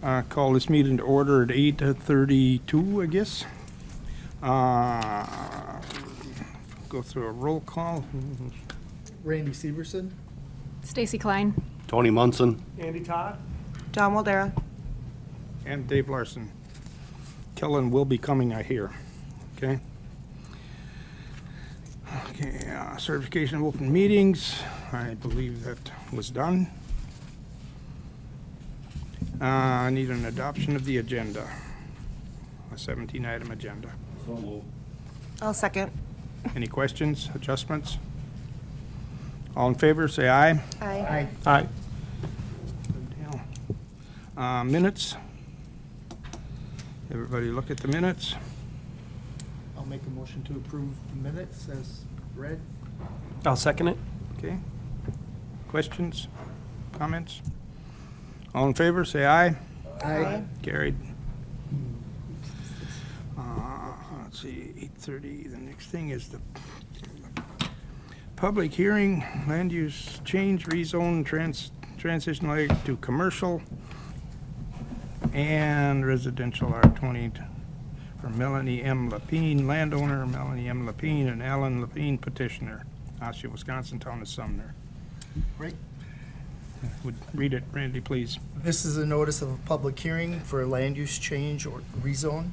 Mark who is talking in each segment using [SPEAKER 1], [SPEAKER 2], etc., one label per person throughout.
[SPEAKER 1] Call this meeting to order at 8:32, I guess. Go through a roll call.
[SPEAKER 2] Randy Severson.
[SPEAKER 3] Stacy Klein.
[SPEAKER 4] Tony Munson.
[SPEAKER 2] Andy Todd.
[SPEAKER 5] John Waldera.
[SPEAKER 1] And Dave Larson. Kellen will be coming, I hear. Okay? Okay, certification of open meetings. I believe that was done. I need an adoption of the agenda. A 17-item agenda.
[SPEAKER 5] I'll second.
[SPEAKER 1] Any questions, adjustments? All in favor, say aye.
[SPEAKER 5] Aye.
[SPEAKER 1] Aye. Good deal. Minutes. Everybody look at the minutes.
[SPEAKER 2] I'll make a motion to approve the minutes as read.
[SPEAKER 4] I'll second it.
[SPEAKER 1] Okay. Questions, comments? All in favor, say aye.
[SPEAKER 5] Aye.
[SPEAKER 1] Carried. Let's see, 8:30. The next thing is the public hearing, land use change, rezone, transitional ag to commercial and residential R20 for Melanie M. Lapine, landowner, Melanie M. Lapine, and Alan Lapine, petitioner, Osceola, Wisconsin, town of Sumner.
[SPEAKER 2] Great.
[SPEAKER 1] Would read it, Randy, please.
[SPEAKER 2] This is a notice of a public hearing for a land use change or rezone.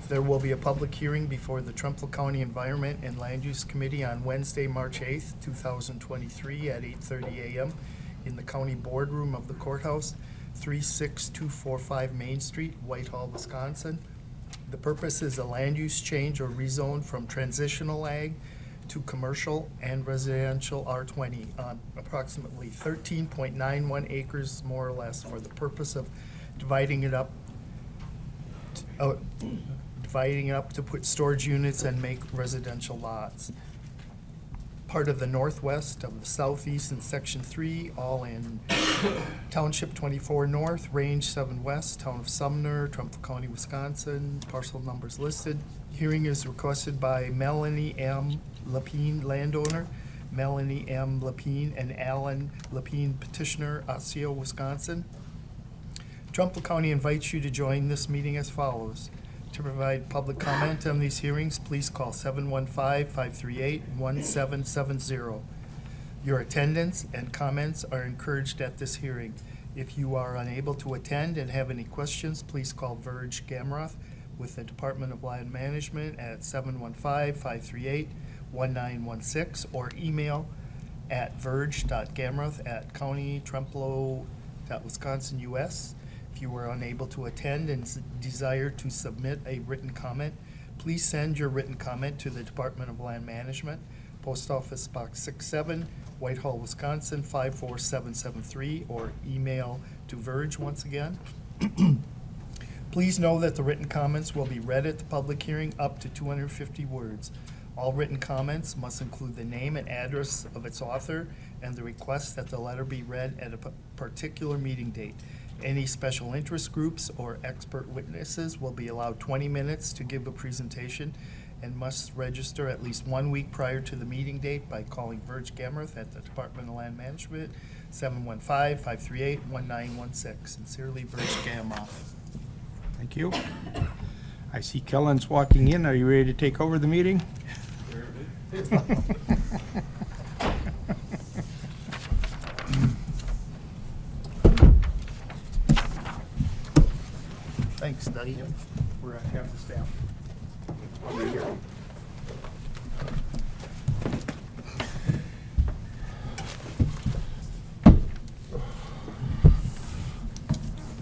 [SPEAKER 2] There will be a public hearing before the Trempealeau County Environment and Land Use Committee on Wednesday, March 8th, 2023 at 8:30 a.m. in the county boardroom of the courthouse, 36245 Main Street, Whitehall, Wisconsin. The purpose is a land use change or rezone from transitional ag to commercial and residential R20 on approximately 13.91 acres, more or less, for the purpose of dividing it up to put storage units and make residential lots. Part of the northwest of the southeast in section 3, all in Township 24 North, Range 7 West, Town of Sumner, Trumpealeau County, Wisconsin, parcel numbers listed. Hearing is requested by Melanie M. Lapine, landowner, Melanie M. Lapine, and Alan Lapine, petitioner, Osceola, Wisconsin. Trumpealeau County invites you to join this meeting as follows. To provide public comment on these hearings, please call 715-538-1770. Your attendance and comments are encouraged at this hearing. If you are unable to attend and have any questions, please call Verge Gamroth with the Department of Land Management at 715-538-1916 or email at verge.gamroth@countytrempealeau.wisconsin.us. If you were unable to attend and desire to submit a written comment, please send your written comment to the Department of Land Management, Post Office Box 67, Whitehall, Wisconsin 54773, or email to Verge once again. Please know that the written comments will be read at the public hearing up to 250 words. All written comments must include the name and address of its author and the request that the letter be read at a particular meeting date. Any special interest groups or expert witnesses will be allowed 20 minutes to give a presentation and must register at least 1 week prior to the meeting date by calling Verge Gamroth at the Department of Land Management, 715-538-1916. Sincerely, Verge Gamroth.
[SPEAKER 1] Thank you. I see Kellen's walking in. Are you ready to take over the meeting?
[SPEAKER 2] Thanks, Doug.
[SPEAKER 1] We're at half the staff. Over here.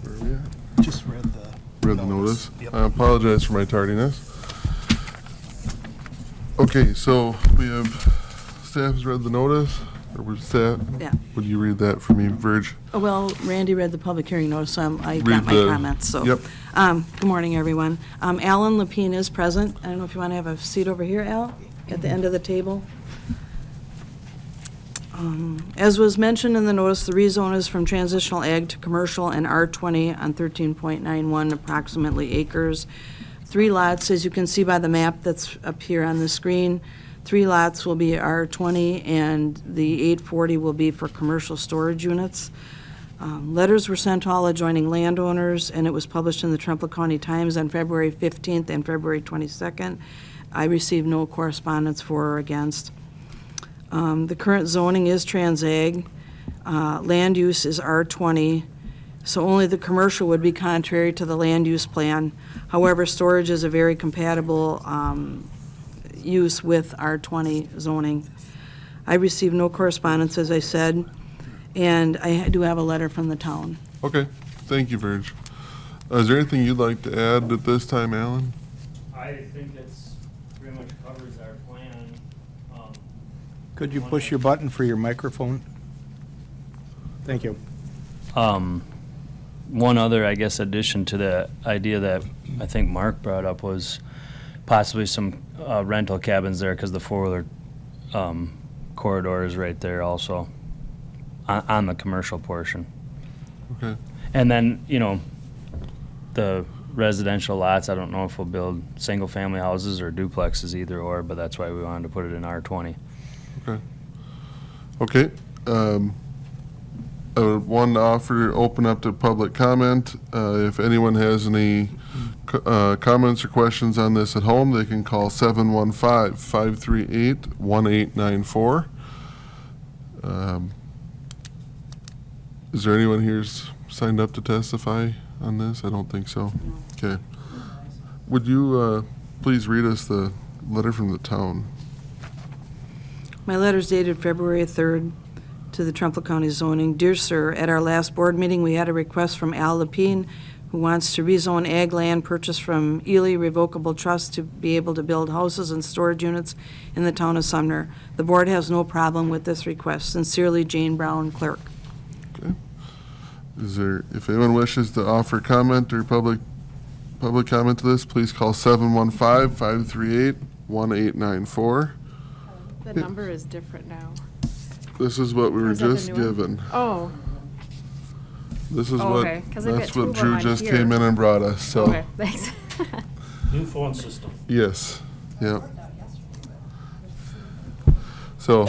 [SPEAKER 6] Where are we at?
[SPEAKER 2] Just read the
[SPEAKER 6] Notice.
[SPEAKER 2] Yep.
[SPEAKER 6] I apologize for my tardiness. Okay, so we have, staff has read the notice, or was staff?
[SPEAKER 5] Yeah.
[SPEAKER 6] Would you read that for me, Verge?
[SPEAKER 5] Well, Randy read the public hearing notice, so I got
[SPEAKER 6] Read
[SPEAKER 5] my
[SPEAKER 6] the-
[SPEAKER 5] comments, so.
[SPEAKER 6] Yep.
[SPEAKER 5] Good morning, everyone. Alan Lapine is present. I don't know if you want to have a seat over here, Al, at the end of the table. As was mentioned in the notice, the rezone is from transitional ag to commercial and R20 on 13.91 approximately acres. 3 lots, as you can see by the map that's up here on the screen, 3 lots will be R20 and the 840 will be for commercial storage units. Letters were sent to all adjoining landowners, and it was published in the Trempealeau County Times on February 15th and February 22nd. I received no correspondence for or against. The current zoning is Trans-Ag. Land use is R20, so only the commercial would be contrary to the land use plan. However, storage is a very compatible use with R20 zoning. I received no correspondence, as I said, and I do have a letter from the town.
[SPEAKER 6] Okay, thank you, Verge. Is there anything you'd like to add at this time, Alan?
[SPEAKER 3] I think that's pretty much covers our plan.
[SPEAKER 1] Could you push your button for your microphone? Thank you.
[SPEAKER 3] One other, I guess, addition to the idea that I think Mark brought up was possibly some rental cabins there, because the four-wheeler corridor is right there also on the commercial portion.
[SPEAKER 6] Okay,
[SPEAKER 3] And then, you know, the residential lots, I don't know if we'll build single-family houses or duplexes, either or, but that's why we wanted to put it in R20.
[SPEAKER 6] okay. Okay, I would want to offer, open up to public comment. If anyone has any comments or questions on this at home, they can call 715-538-1894. Is there anyone here's signed up to testify on this? I don't think so. Okay. Would you please read us the letter from the town?
[SPEAKER 5] My letter is dated February 3rd to the Trumbull County Zoning. Dear Sir, at our last board meeting, we had a request from Al Lapine, who wants to rezone ag land purchased from Ely Revocable Trust to be able to build houses and storage units in the town of Sumner. The board has no problem with this request. Sincerely, Jane Brown, Clerk.
[SPEAKER 6] Okay. Is there, if anyone wishes to offer comment or public comment to this, please call 715-538-1894.
[SPEAKER 7] The number is different now.
[SPEAKER 6] This is what we
[SPEAKER 7] Or
[SPEAKER 6] were
[SPEAKER 7] is that the
[SPEAKER 6] just
[SPEAKER 7] new one?
[SPEAKER 6] given.
[SPEAKER 7] Oh,
[SPEAKER 6] This is
[SPEAKER 7] Oh,
[SPEAKER 6] what,
[SPEAKER 7] okay, 'cause I've got
[SPEAKER 6] that's
[SPEAKER 7] two
[SPEAKER 6] what
[SPEAKER 7] of them
[SPEAKER 6] Drew
[SPEAKER 7] on
[SPEAKER 6] just
[SPEAKER 7] here.
[SPEAKER 6] came in and brought us, so.
[SPEAKER 7] okay, thanks.
[SPEAKER 3] New phone system.
[SPEAKER 6] Yes, yep. So,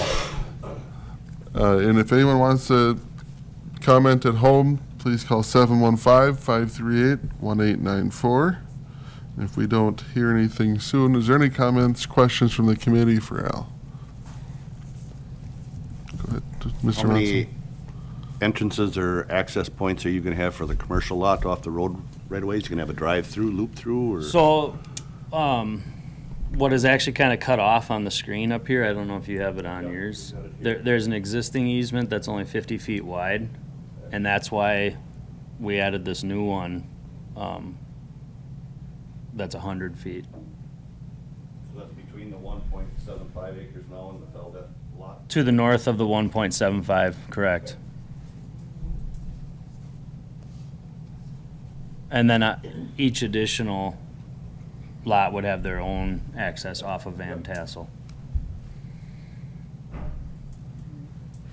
[SPEAKER 6] and if anyone wants to comment at home, please call 715-538-1894. If we don't hear anything soon, is there any comments, questions from the committee for Al? Go ahead, Mr.
[SPEAKER 4] How many
[SPEAKER 6] Munson.
[SPEAKER 4] entrances or access points are you gonna have for the commercial lot off the road right away? You gonna have a drive-through, loop-through, or?
[SPEAKER 3] So, what is actually kind of cut off on the screen up here, I don't know if you have it on yours. There's an existing easement that's only 50 feet wide, and that's why we added this new one, that's 100 feet.
[SPEAKER 4] So that's between the 1.75 acres now and the Feldet lot?
[SPEAKER 3] To the north of the 1.75, correct. And then each additional lot would have their own access off of Van Tassel.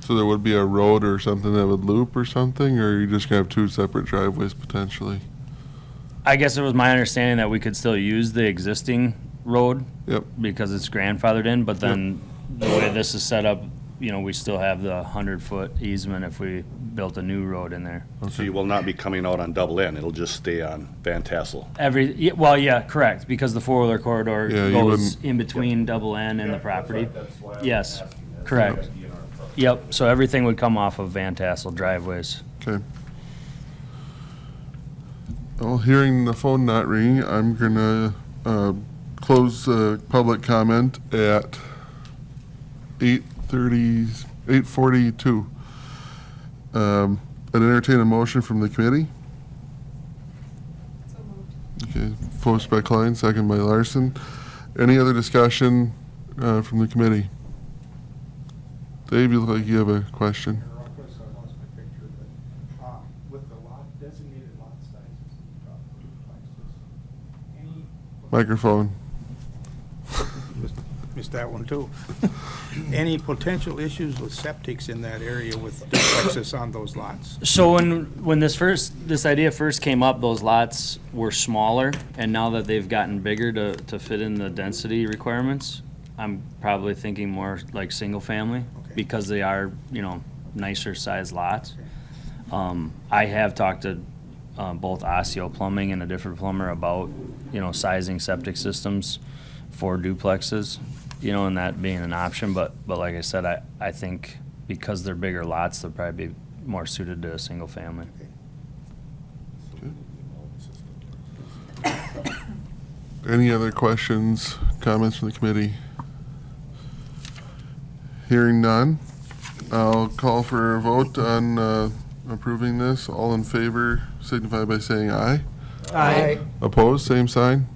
[SPEAKER 6] So there would be a road or something that would loop or something, or are you just gonna have two separate driveways potentially?
[SPEAKER 3] I guess it was my understanding that we could still use the existing road
[SPEAKER 6] Yep,
[SPEAKER 3] because it's grandfathered in, but then the way this is set up, you know, we still have the 100-foot easement if we built a new road in there.
[SPEAKER 4] So you will not be coming out on double N, it'll just stay on Van Tassel?
[SPEAKER 3] Well, yeah, correct, because the four-wheeler corridor
[SPEAKER 6] Yeah, you
[SPEAKER 3] goes
[SPEAKER 6] wouldn't-
[SPEAKER 3] in between double N and the property. Yes, correct. Yep, so everything would come off of Van Tassel driveways.
[SPEAKER 6] okay. Well, hearing the phone not ringing, I'm gonna close public comment at 8:42. I'd entertain a motion from the committee. Okay, first by Klein, second by Larson. Any other discussion from the committee? Dave, you look like you have a question.
[SPEAKER 1] With the lot, designated lot sizes, any.
[SPEAKER 6] Microphone.
[SPEAKER 1] Missed that one too. Any potential issues with septics in that area with duplexes on those lots?
[SPEAKER 3] So when this idea first came up, those lots were smaller, and now that they've gotten bigger to fit in the density requirements, I'm probably thinking more like single family,
[SPEAKER 1] Okay.
[SPEAKER 3] because they are, you know, nicer sized lots. I have talked to both Osseo Plumbing and a different plumber about, sizing septic systems for duplexes, and that being an option, but like I said, I think because they're bigger lots, they'll probably be more suited to a single family.
[SPEAKER 6] Any other questions, comments from the committee? Hearing none, I'll call for a vote on approving this. All in favor signify by saying aye.
[SPEAKER 2] Aye.
[SPEAKER 6] Opposed, same sign.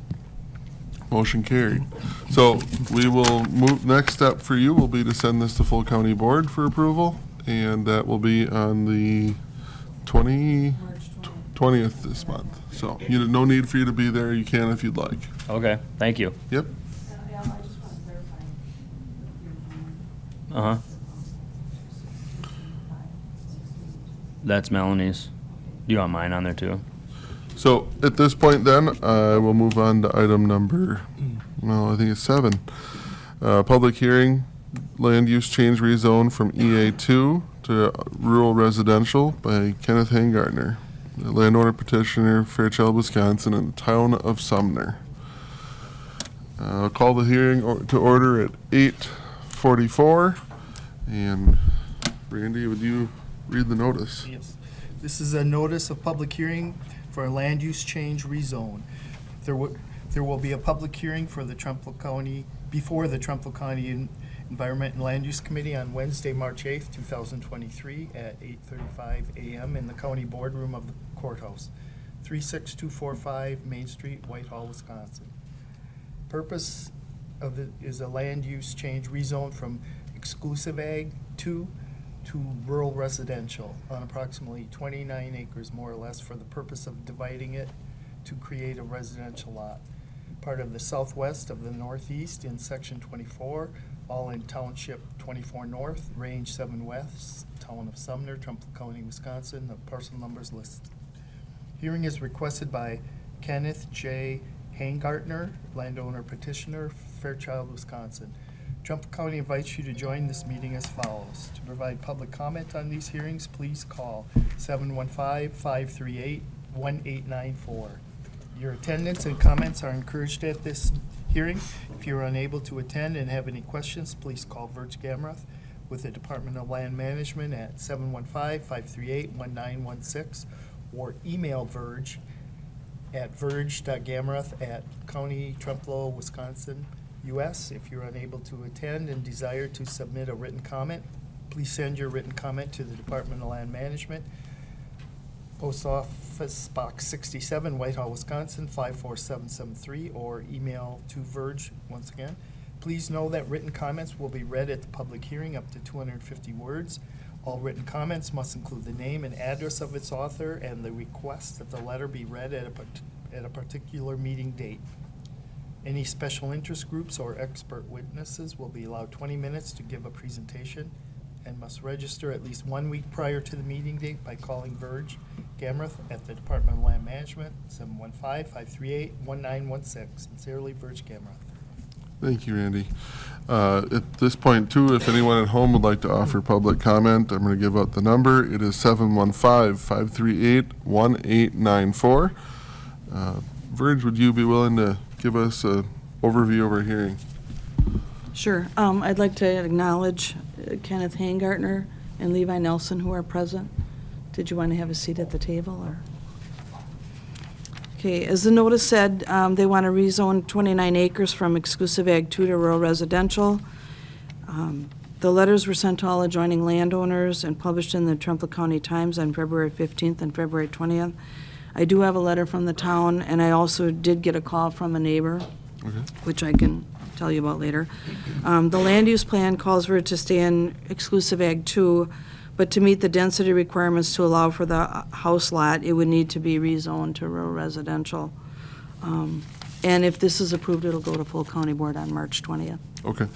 [SPEAKER 6] Motion carried. So we will move, next step for you will be to send this to full county board for approval, and that will be on the 20th this month. So no need for you to be there. You can if you'd like.
[SPEAKER 3] Okay, thank you.
[SPEAKER 6] Yep.
[SPEAKER 5] I just want to clarify.
[SPEAKER 3] Uh-huh. That's Melanie's. Do you want mine on there too?
[SPEAKER 6] So at this point then, we'll move on to item number, I think it's 7. Public hearing, land use change rezone from EA2 to rural residential by Kenneth Hangartner, the landowner petitioner, Fairchild, Wisconsin, in the town of Sumner. I'll call the hearing to order at 8:44. And Randy, would you read the notice?
[SPEAKER 2] Yes. This is a notice of public hearing for a land use change rezone. There will be a public hearing for the Trempealeau County, before the Trempealeau County Environment and Land Use Committee on Wednesday, March 8th, 2023 at 8:35 a.m. in the county boardroom of the courthouse, 36245 Main Street, Whitehall, Wisconsin. Purpose of it is a land use change rezone from exclusive ag to rural residential on approximately 29 acres, more or less, for the purpose of dividing it to create a residential lot. Part of the southwest of the northeast in section 24, all in township 24 north, range 7 west, town of Sumner, Trempealeau County, Wisconsin. The parcel numbers listed. Hearing is requested by Kenneth J. Hangartner, landowner petitioner, Fairchild, Wisconsin. Trumpealeau County invites you to join this meeting as follows. To provide public comment on these hearings, please call 715-538-1894. Your attendance and comments are encouraged at this hearing. If you are unable to attend and have any questions, please call Verge Gamroth with the Department of Land Management at 715-538-1916 or email Verge at verge.gamroth@county-trempealeau, Wisconsin, U.S. If you're unable to attend and desire to submit a written comment, please send your written comment to the Department of Land Management, Post Office Box 67, Whitehall, Wisconsin, 54773, or email to Verge once again. Please know that written comments will be read at the public hearing up to 250 words. All written comments must include the name and address of its author and the request that the letter be read at a particular meeting date. Any special interest groups or expert witnesses will be allowed 20 minutes to give a presentation and must register at least 1 week prior to the meeting date by calling Verge Gamroth at the Department of Land Management, 715-538-1916. Sincerely, Verge Gamroth.
[SPEAKER 6] Thank you, Randy. At this point, too, if anyone at home would like to offer public comment, I'm going to give out the number. It is 715-538-1894. Verge, would you be willing to give us an overview of our hearing?
[SPEAKER 5] Sure. I'd like to acknowledge Kenneth Hangartner and Levi Nelson, who are present. Did you want to have a seat at the table, or? Okay, as the notice said, they want to rezone 29 acres from exclusive ag 2 to rural residential. The letters were sent to all adjoining landowners and published in the Trempealeau County Times on February 15th and February 20th. I do have a letter from the town, and I also did get a call from a neighbor, which I can tell you about later. The land use plan calls for it to stay in exclusive ag 2, but to meet the density requirements to allow for the house lot, it would need to be rezoned to rural residential. And if this is approved, it'll go to full county board on March 20th.
[SPEAKER 6] Okay.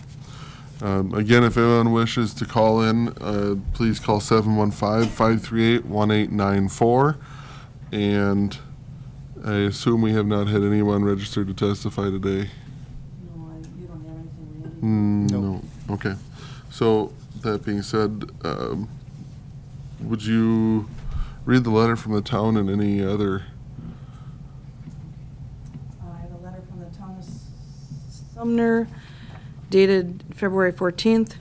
[SPEAKER 6] Again, if anyone wishes to call in, please call 715-538-1894. And I assume we have not had anyone registered to testify today.
[SPEAKER 5] No, you don't have anything,
[SPEAKER 6] No. Okay. So that being said, would you read the letter from the town and any other.
[SPEAKER 5] I have a letter from the town of Sumner dated February 14th.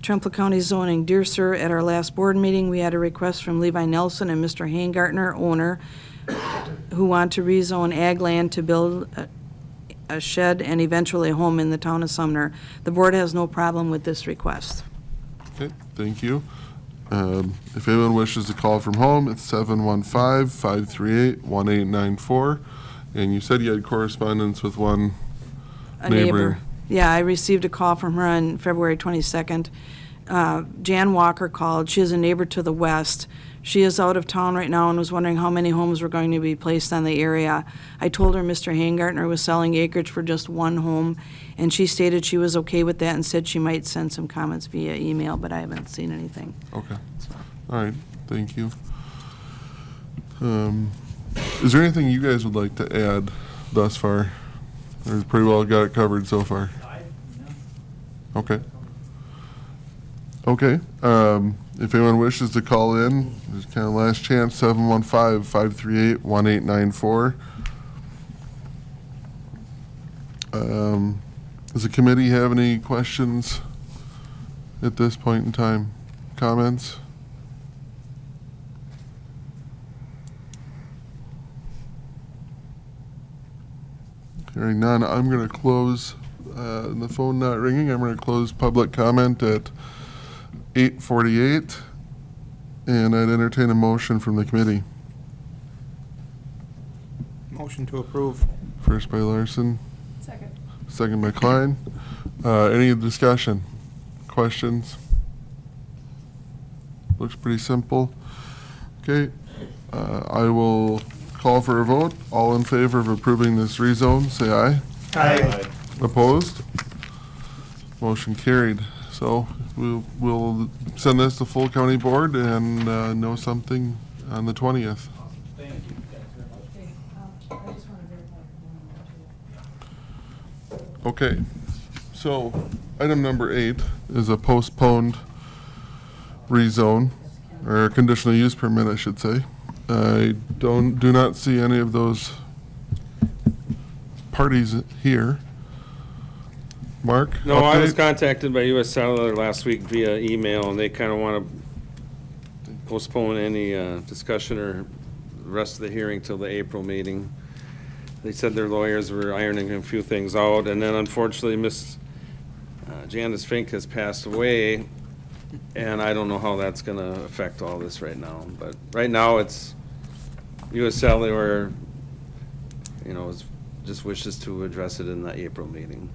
[SPEAKER 5] Trempealeau County zoning. Dear Sir, at our last board meeting, we had a request from Levi Nelson and Mr. Hangartner, owner, who want to rezone ag land to build a shed and eventually a home in the town of Sumner. The board has no problem with this request.
[SPEAKER 6] Okay, thank you. If anyone wishes to call from home, it's 715-538-1894. And you said you had correspondence with one
[SPEAKER 5] A
[SPEAKER 6] neighbor.
[SPEAKER 5] Yeah, I received a call from her on February 22nd. Jan Walker called. She is a neighbor to the west. She is out of town right now and was wondering how many homes were going to be placed on the area. I told her Mr. Hangartner was selling acreage for just one home, and she stated she was okay with that and said she might send some comments via email, but I haven't seen anything.
[SPEAKER 6] Okay, all right, thank you. Is there anything you guys would like to add thus far? Or pretty well got it covered so far? Okay. Okay, if anyone wishes to call in, there's kind of last chance, 715-538-1894. Does the committee have any questions at this point in time? Comments? Hearing none, I'm going to close, the phone not ringing, I'm going to close public comment at 8:48, and I'd entertain a motion from the committee.
[SPEAKER 1] Motion to approve.
[SPEAKER 6] First by Larson,
[SPEAKER 7] Second.
[SPEAKER 6] second by Klein. Any discussion? Questions? Looks pretty simple. Okay, I will call for a vote. All in favor of approving this rezone, say aye.
[SPEAKER 2] Aye.
[SPEAKER 6] Opposed? Motion carried. So we'll send this to full county board and know something on the 20th. Okay, so item number 8 is a postponed rezone, or conditional use permit, I should say. I do not see any of those parties here. Mark?
[SPEAKER 8] No, I was
[SPEAKER 6] update?
[SPEAKER 8] contacted by US Cellular last week via email, and they kind of want to postpone any discussion or the rest of the hearing till the April meeting. They said their lawyers were ironing a few things out, and then unfortunately, Miss Janice Fink has passed away, and I don't know how that's going to affect all this right now. But right now, it's US Cellular, just wishes to address it in the April meeting.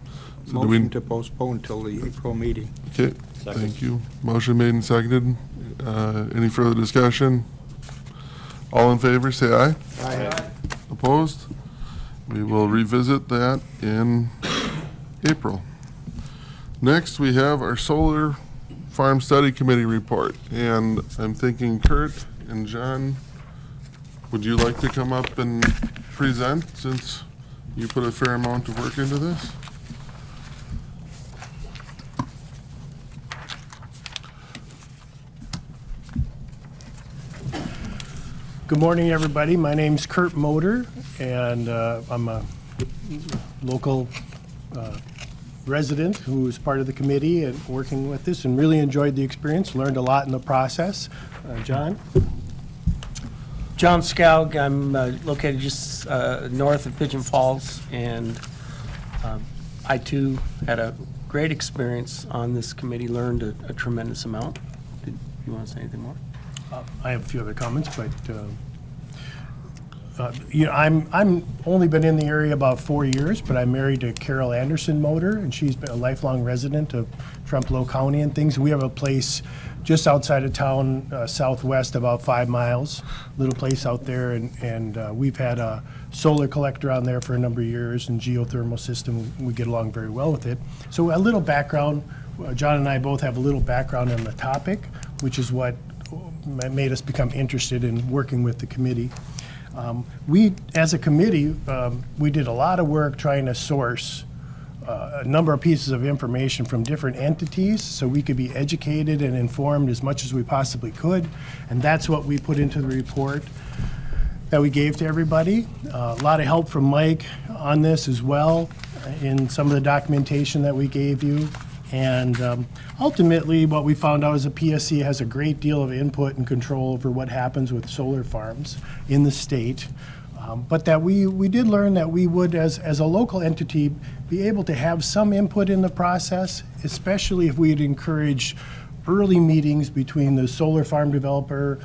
[SPEAKER 6] So do we-
[SPEAKER 1] Motion to postpone till the April meeting.
[SPEAKER 6] Okay, thank you. Motion made and seconded. Any further discussion? All in favor, say aye.
[SPEAKER 1] Aye.
[SPEAKER 6] Opposed? We will revisit that in April. Next, we have our Solar Farm Study Committee report. And I'm thinking Kurt and John, would you like to come up and present since you put a fair amount of work into this?
[SPEAKER 9] Good morning, everybody. My name's Kurt Motor, and I'm a local resident who is part of the committee and working with this, and really enjoyed the experience, learned a lot in the process. John?
[SPEAKER 10] John Scoug, I'm located just north of Pigeon Falls, and I too had a great experience on this committee, learned a tremendous amount. Did you want to say anything more?
[SPEAKER 9] I have a few other comments, but I'm only been in the area about 4 years, but I'm married to Carol Anderson Motor, and she's been a lifelong resident of Trempealeau County and things. We have a place just outside of town, southwest, about 5 miles, little place out there, and we've had a solar collector on there for a number of years and geothermal system. We get along very well with it. So a little background. John and I both have a little background on the topic, which is what made us become interested in working with the committee. We, as a committee, we did a lot of work trying to source a number of pieces of information from different entities so we could be educated and informed as much as we possibly could. And that's what we put into the report that we gave to everybody. A lot of help from Mike on this as well in some of the documentation that we gave you. And ultimately, what we found out is the PSC has a great deal of input and control over what happens with solar farms in the state. But that we did learn that we would, as a local entity, be able to have some input in the process, especially if we'd encourage early meetings between the solar farm developer,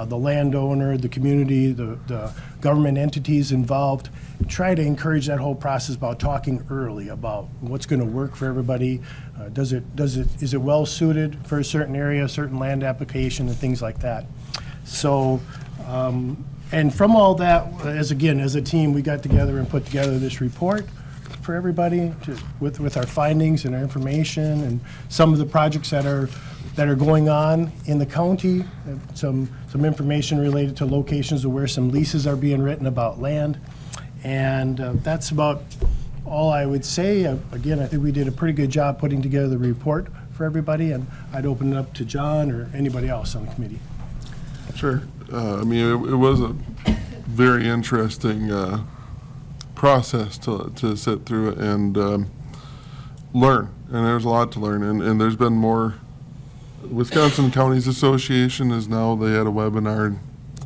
[SPEAKER 9] the landowner, the community, the government entities involved. Try to encourage that whole process about talking early about what's going to work for everybody. Is it well suited for a certain area, a certain land application, and things like that. So, and from all that, as a team, we got together and put together this report for everybody with our findings and our information and some of the projects that are going on in the county, some information related to locations of where some leases are being written about land. And that's about all I would say. Again, I think we did a pretty good job putting together the report for everybody, and I'd open it up to John or anybody else on the committee.
[SPEAKER 6] Sure. I mean, it was a very interesting process to sit through and learn. And there's a lot to learn. And there's been more. Wisconsin Counties Association is now, they had a webinar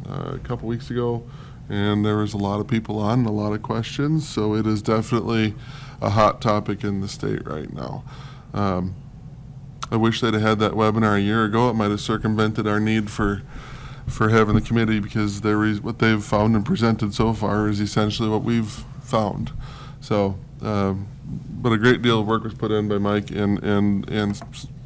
[SPEAKER 6] a couple weeks ago, and there was a lot of people on and a lot of questions. So it is definitely a hot topic in the state right now. I wish they'd have had that webinar a year ago. It might have circumvented our need for having the committee, because what they've found and presented so far is essentially what we've found. So, but a great deal of work was put in by Mike and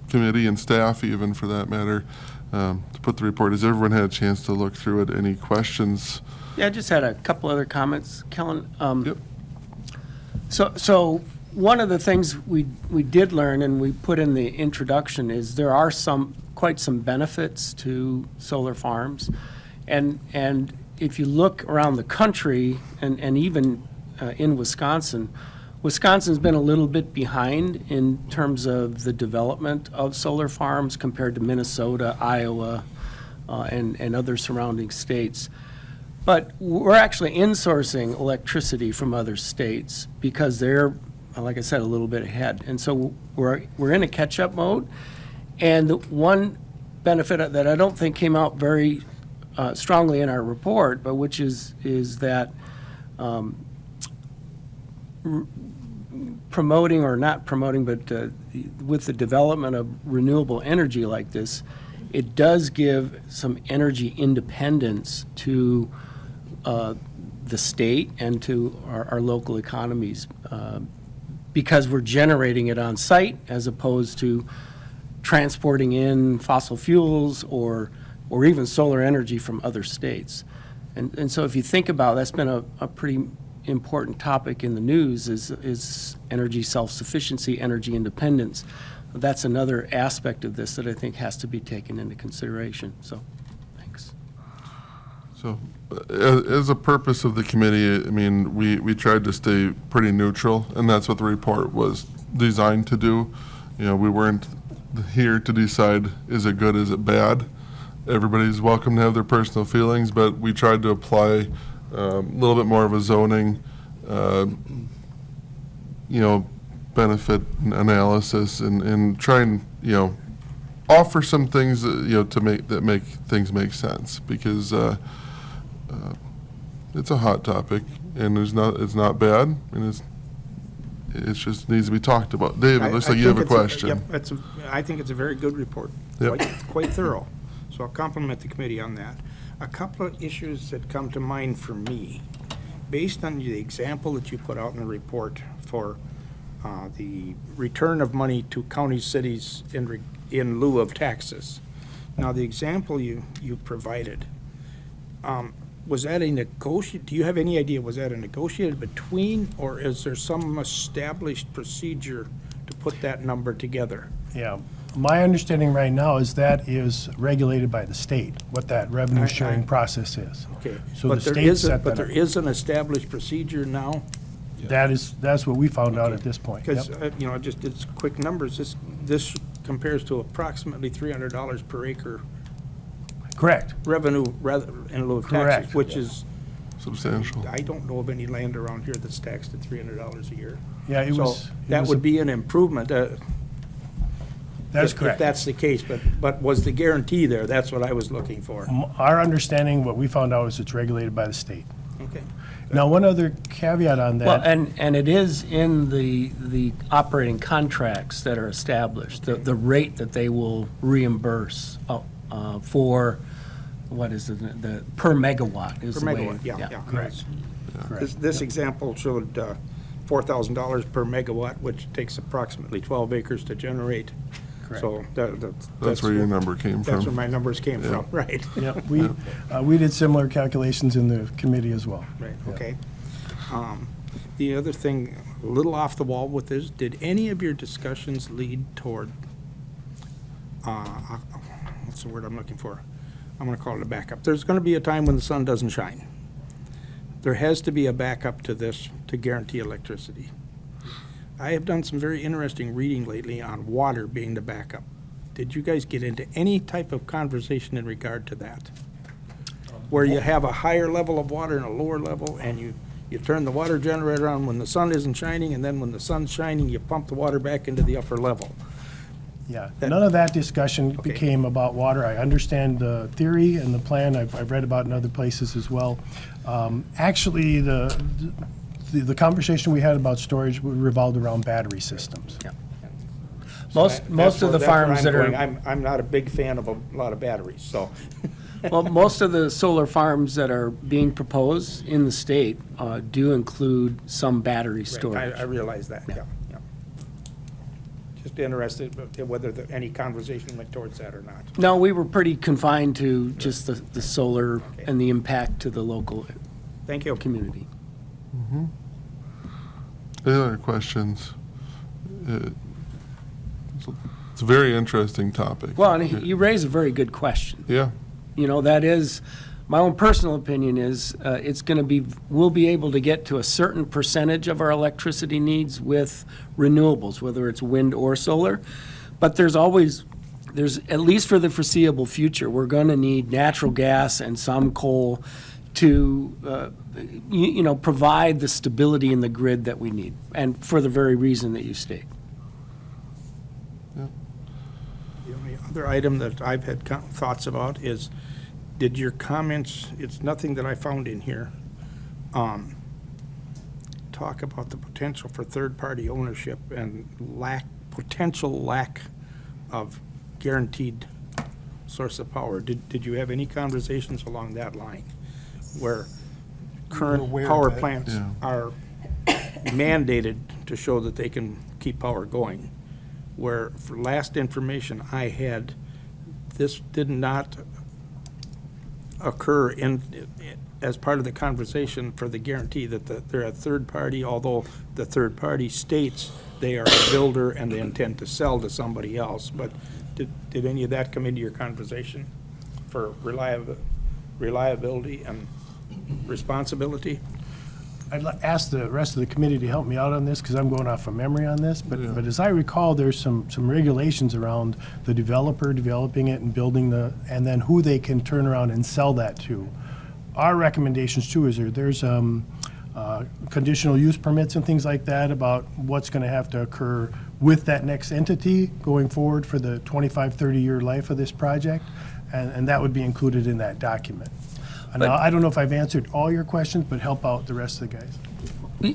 [SPEAKER 6] committee and staff, even for that matter, to put the report. Has everyone had a chance to look through it? Any questions?
[SPEAKER 10] Yeah, I just had a couple other comments, Kellen.
[SPEAKER 6] Yep.
[SPEAKER 10] So one of the things we did learn and we put in the introduction is there are quite some benefits to solar farms. And if you look around the country and even in Wisconsin's been a little bit behind in terms of the development of solar farms compared to Minnesota, Iowa, and other surrounding states. But we're actually insourcing electricity from other states because they're, like I said, a little bit ahead. And so we're in a catch-up mode. And the one benefit that I don't think came out very strongly in our report, but which is that promoting or not promoting, but with the development of renewable energy like this, it does give some energy independence to the state and to our local economies because we're generating it on site as opposed to transporting in fossil fuels or even solar energy from other states. And so if you think about it, that's been a pretty important topic in the news is energy self-sufficiency, energy independence. That's another aspect of this that I think has to be taken into consideration. So, thanks.
[SPEAKER 6] So, as a purpose of the committee, I mean, we tried to stay pretty neutral, and that's what the report was designed to do. You know, we weren't here to decide, is it good, is it bad? Everybody's welcome to have their personal feelings, but we tried to apply a little bit more of a zoning, benefit analysis and try and, offer some things, that make things make sense, because it's a hot topic and it's not bad, and it just needs to be talked about. David, looks like you have a question.
[SPEAKER 1] I think it's a very good report,
[SPEAKER 6] Yep.
[SPEAKER 1] quite thorough. So I'll compliment the committee on that. A couple of issues that come to mind for me, based on the example that you put out in the report for the return of money to county cities in lieu of taxes. Now, the example you provided, was that a negotiate? Do you have any idea, was that a negotiated between, or is there some established procedure to put that number together?
[SPEAKER 9] Yeah. My understanding right now is that is regulated by the state, what that revenue sharing process is.
[SPEAKER 1] Okay.
[SPEAKER 9] So
[SPEAKER 1] But
[SPEAKER 9] the
[SPEAKER 1] there
[SPEAKER 9] state
[SPEAKER 1] is
[SPEAKER 9] set
[SPEAKER 1] But
[SPEAKER 9] that
[SPEAKER 1] there
[SPEAKER 9] up.
[SPEAKER 1] is an established procedure now
[SPEAKER 9] That's what we found out at this point.
[SPEAKER 1] Because,
[SPEAKER 9] Yep.
[SPEAKER 1] just it's quick numbers, this compares to approximately $300 per acre
[SPEAKER 9] Correct.
[SPEAKER 1] revenue rather in lieu of
[SPEAKER 9] Correct.
[SPEAKER 1] taxes, which is,
[SPEAKER 6] Substantial.
[SPEAKER 1] I don't know of any land around here that's taxed at $300 a year.
[SPEAKER 9] Yeah, it
[SPEAKER 1] So
[SPEAKER 9] was.
[SPEAKER 1] that would be an improvement.
[SPEAKER 9] That is
[SPEAKER 1] If
[SPEAKER 9] correct.
[SPEAKER 1] that's the case, but was the guarantee there? That's what I was looking for.
[SPEAKER 9] Our understanding, what we found out, is it's regulated by the state.
[SPEAKER 1] Okay.
[SPEAKER 9] Now, one other caveat on that.
[SPEAKER 10] Well, and it is in the operating contracts that are established, the rate that they will reimburse for, what is it, the per megawatt is
[SPEAKER 1] Per
[SPEAKER 10] the way.
[SPEAKER 1] megawatt, yeah.
[SPEAKER 9] Correct.
[SPEAKER 1] This example showed $4,000 per megawatt, which takes approximately 12 acres to generate.
[SPEAKER 9] Correct.
[SPEAKER 1] So
[SPEAKER 6] That's where your number came
[SPEAKER 1] That's where
[SPEAKER 6] from.
[SPEAKER 1] my numbers came from, right?
[SPEAKER 9] Yep, we did similar calculations in the committee as well.
[SPEAKER 1] Right, okay. The other thing, a little off the wall with this, did any of your discussions lead toward, what's the word I'm looking for? I'm gonna call it a backup. There's gonna be a time when the sun doesn't shine. There has to be a backup to this to guarantee electricity. I have done some very interesting reading lately on water being the backup. Did you guys get into any type of conversation in regard to that? Where you have a higher level of water and a lower level, and you turn the water generator on when the sun isn't shining, and then when the sun's shining, you pump the water back into the upper level.
[SPEAKER 9] Yeah, none of that discussion
[SPEAKER 1] Okay.
[SPEAKER 9] became about water. I understand the theory and the plan. I've read about it in other places as well. Actually, the conversation we had about storage revolved around battery systems.
[SPEAKER 10] Most of the
[SPEAKER 1] That's where
[SPEAKER 10] farms
[SPEAKER 1] I'm
[SPEAKER 10] that
[SPEAKER 1] going.
[SPEAKER 10] are,
[SPEAKER 1] I'm not a big fan of a lot of batteries, so.
[SPEAKER 10] well, most of the solar farms that are being proposed in the state do include some battery
[SPEAKER 1] Right,
[SPEAKER 10] storage.
[SPEAKER 1] I realize that, yeah. Just interested whether any conversation went towards that or not.
[SPEAKER 10] No, we were pretty confined to just the solar and the impact to the local
[SPEAKER 1] Thank you.
[SPEAKER 10] community.
[SPEAKER 6] Any other questions? It's a very interesting topic.
[SPEAKER 10] Well, and you raise a very good question.
[SPEAKER 6] Yeah,
[SPEAKER 10] You know, that is, my own personal opinion is, it's gonna be, we'll be able to get to a certain percentage of our electricity needs with renewables, whether it's wind or solar. But there's, at least for the foreseeable future, we're gonna need natural gas and some coal to, provide the stability in the grid that we need, and for the very reason that you state.
[SPEAKER 1] The only other item that I've had thoughts about is, did your comments, it's nothing that I found in here, talk about the potential for third-party ownership and potential lack of guaranteed source of power? Did you have any conversations along that line? Where current
[SPEAKER 2] aware of
[SPEAKER 1] power
[SPEAKER 2] that.
[SPEAKER 1] plants
[SPEAKER 6] Yeah.
[SPEAKER 1] are mandated to show that they can keep power going? Where, for last information I had, this did not occur as part of the conversation for the guarantee that they're a third party, although the third party states they are a builder and they intend to sell to somebody else. But did any of that come into your conversation for reliability and responsibility?
[SPEAKER 9] I'd ask the rest of the committee to help me out on this, because I'm going off of memory on this, but as I recall, there's some regulations around the developer developing it and building and then who they can turn around and sell that to. Our recommendations too is there's conditional use permits and things like that about what's gonna have to occur with that next entity going forward for the 25, 30-year life of this project, and that would be included in that document. Now, I don't know if I've answered all your questions, but help out the rest of the guys.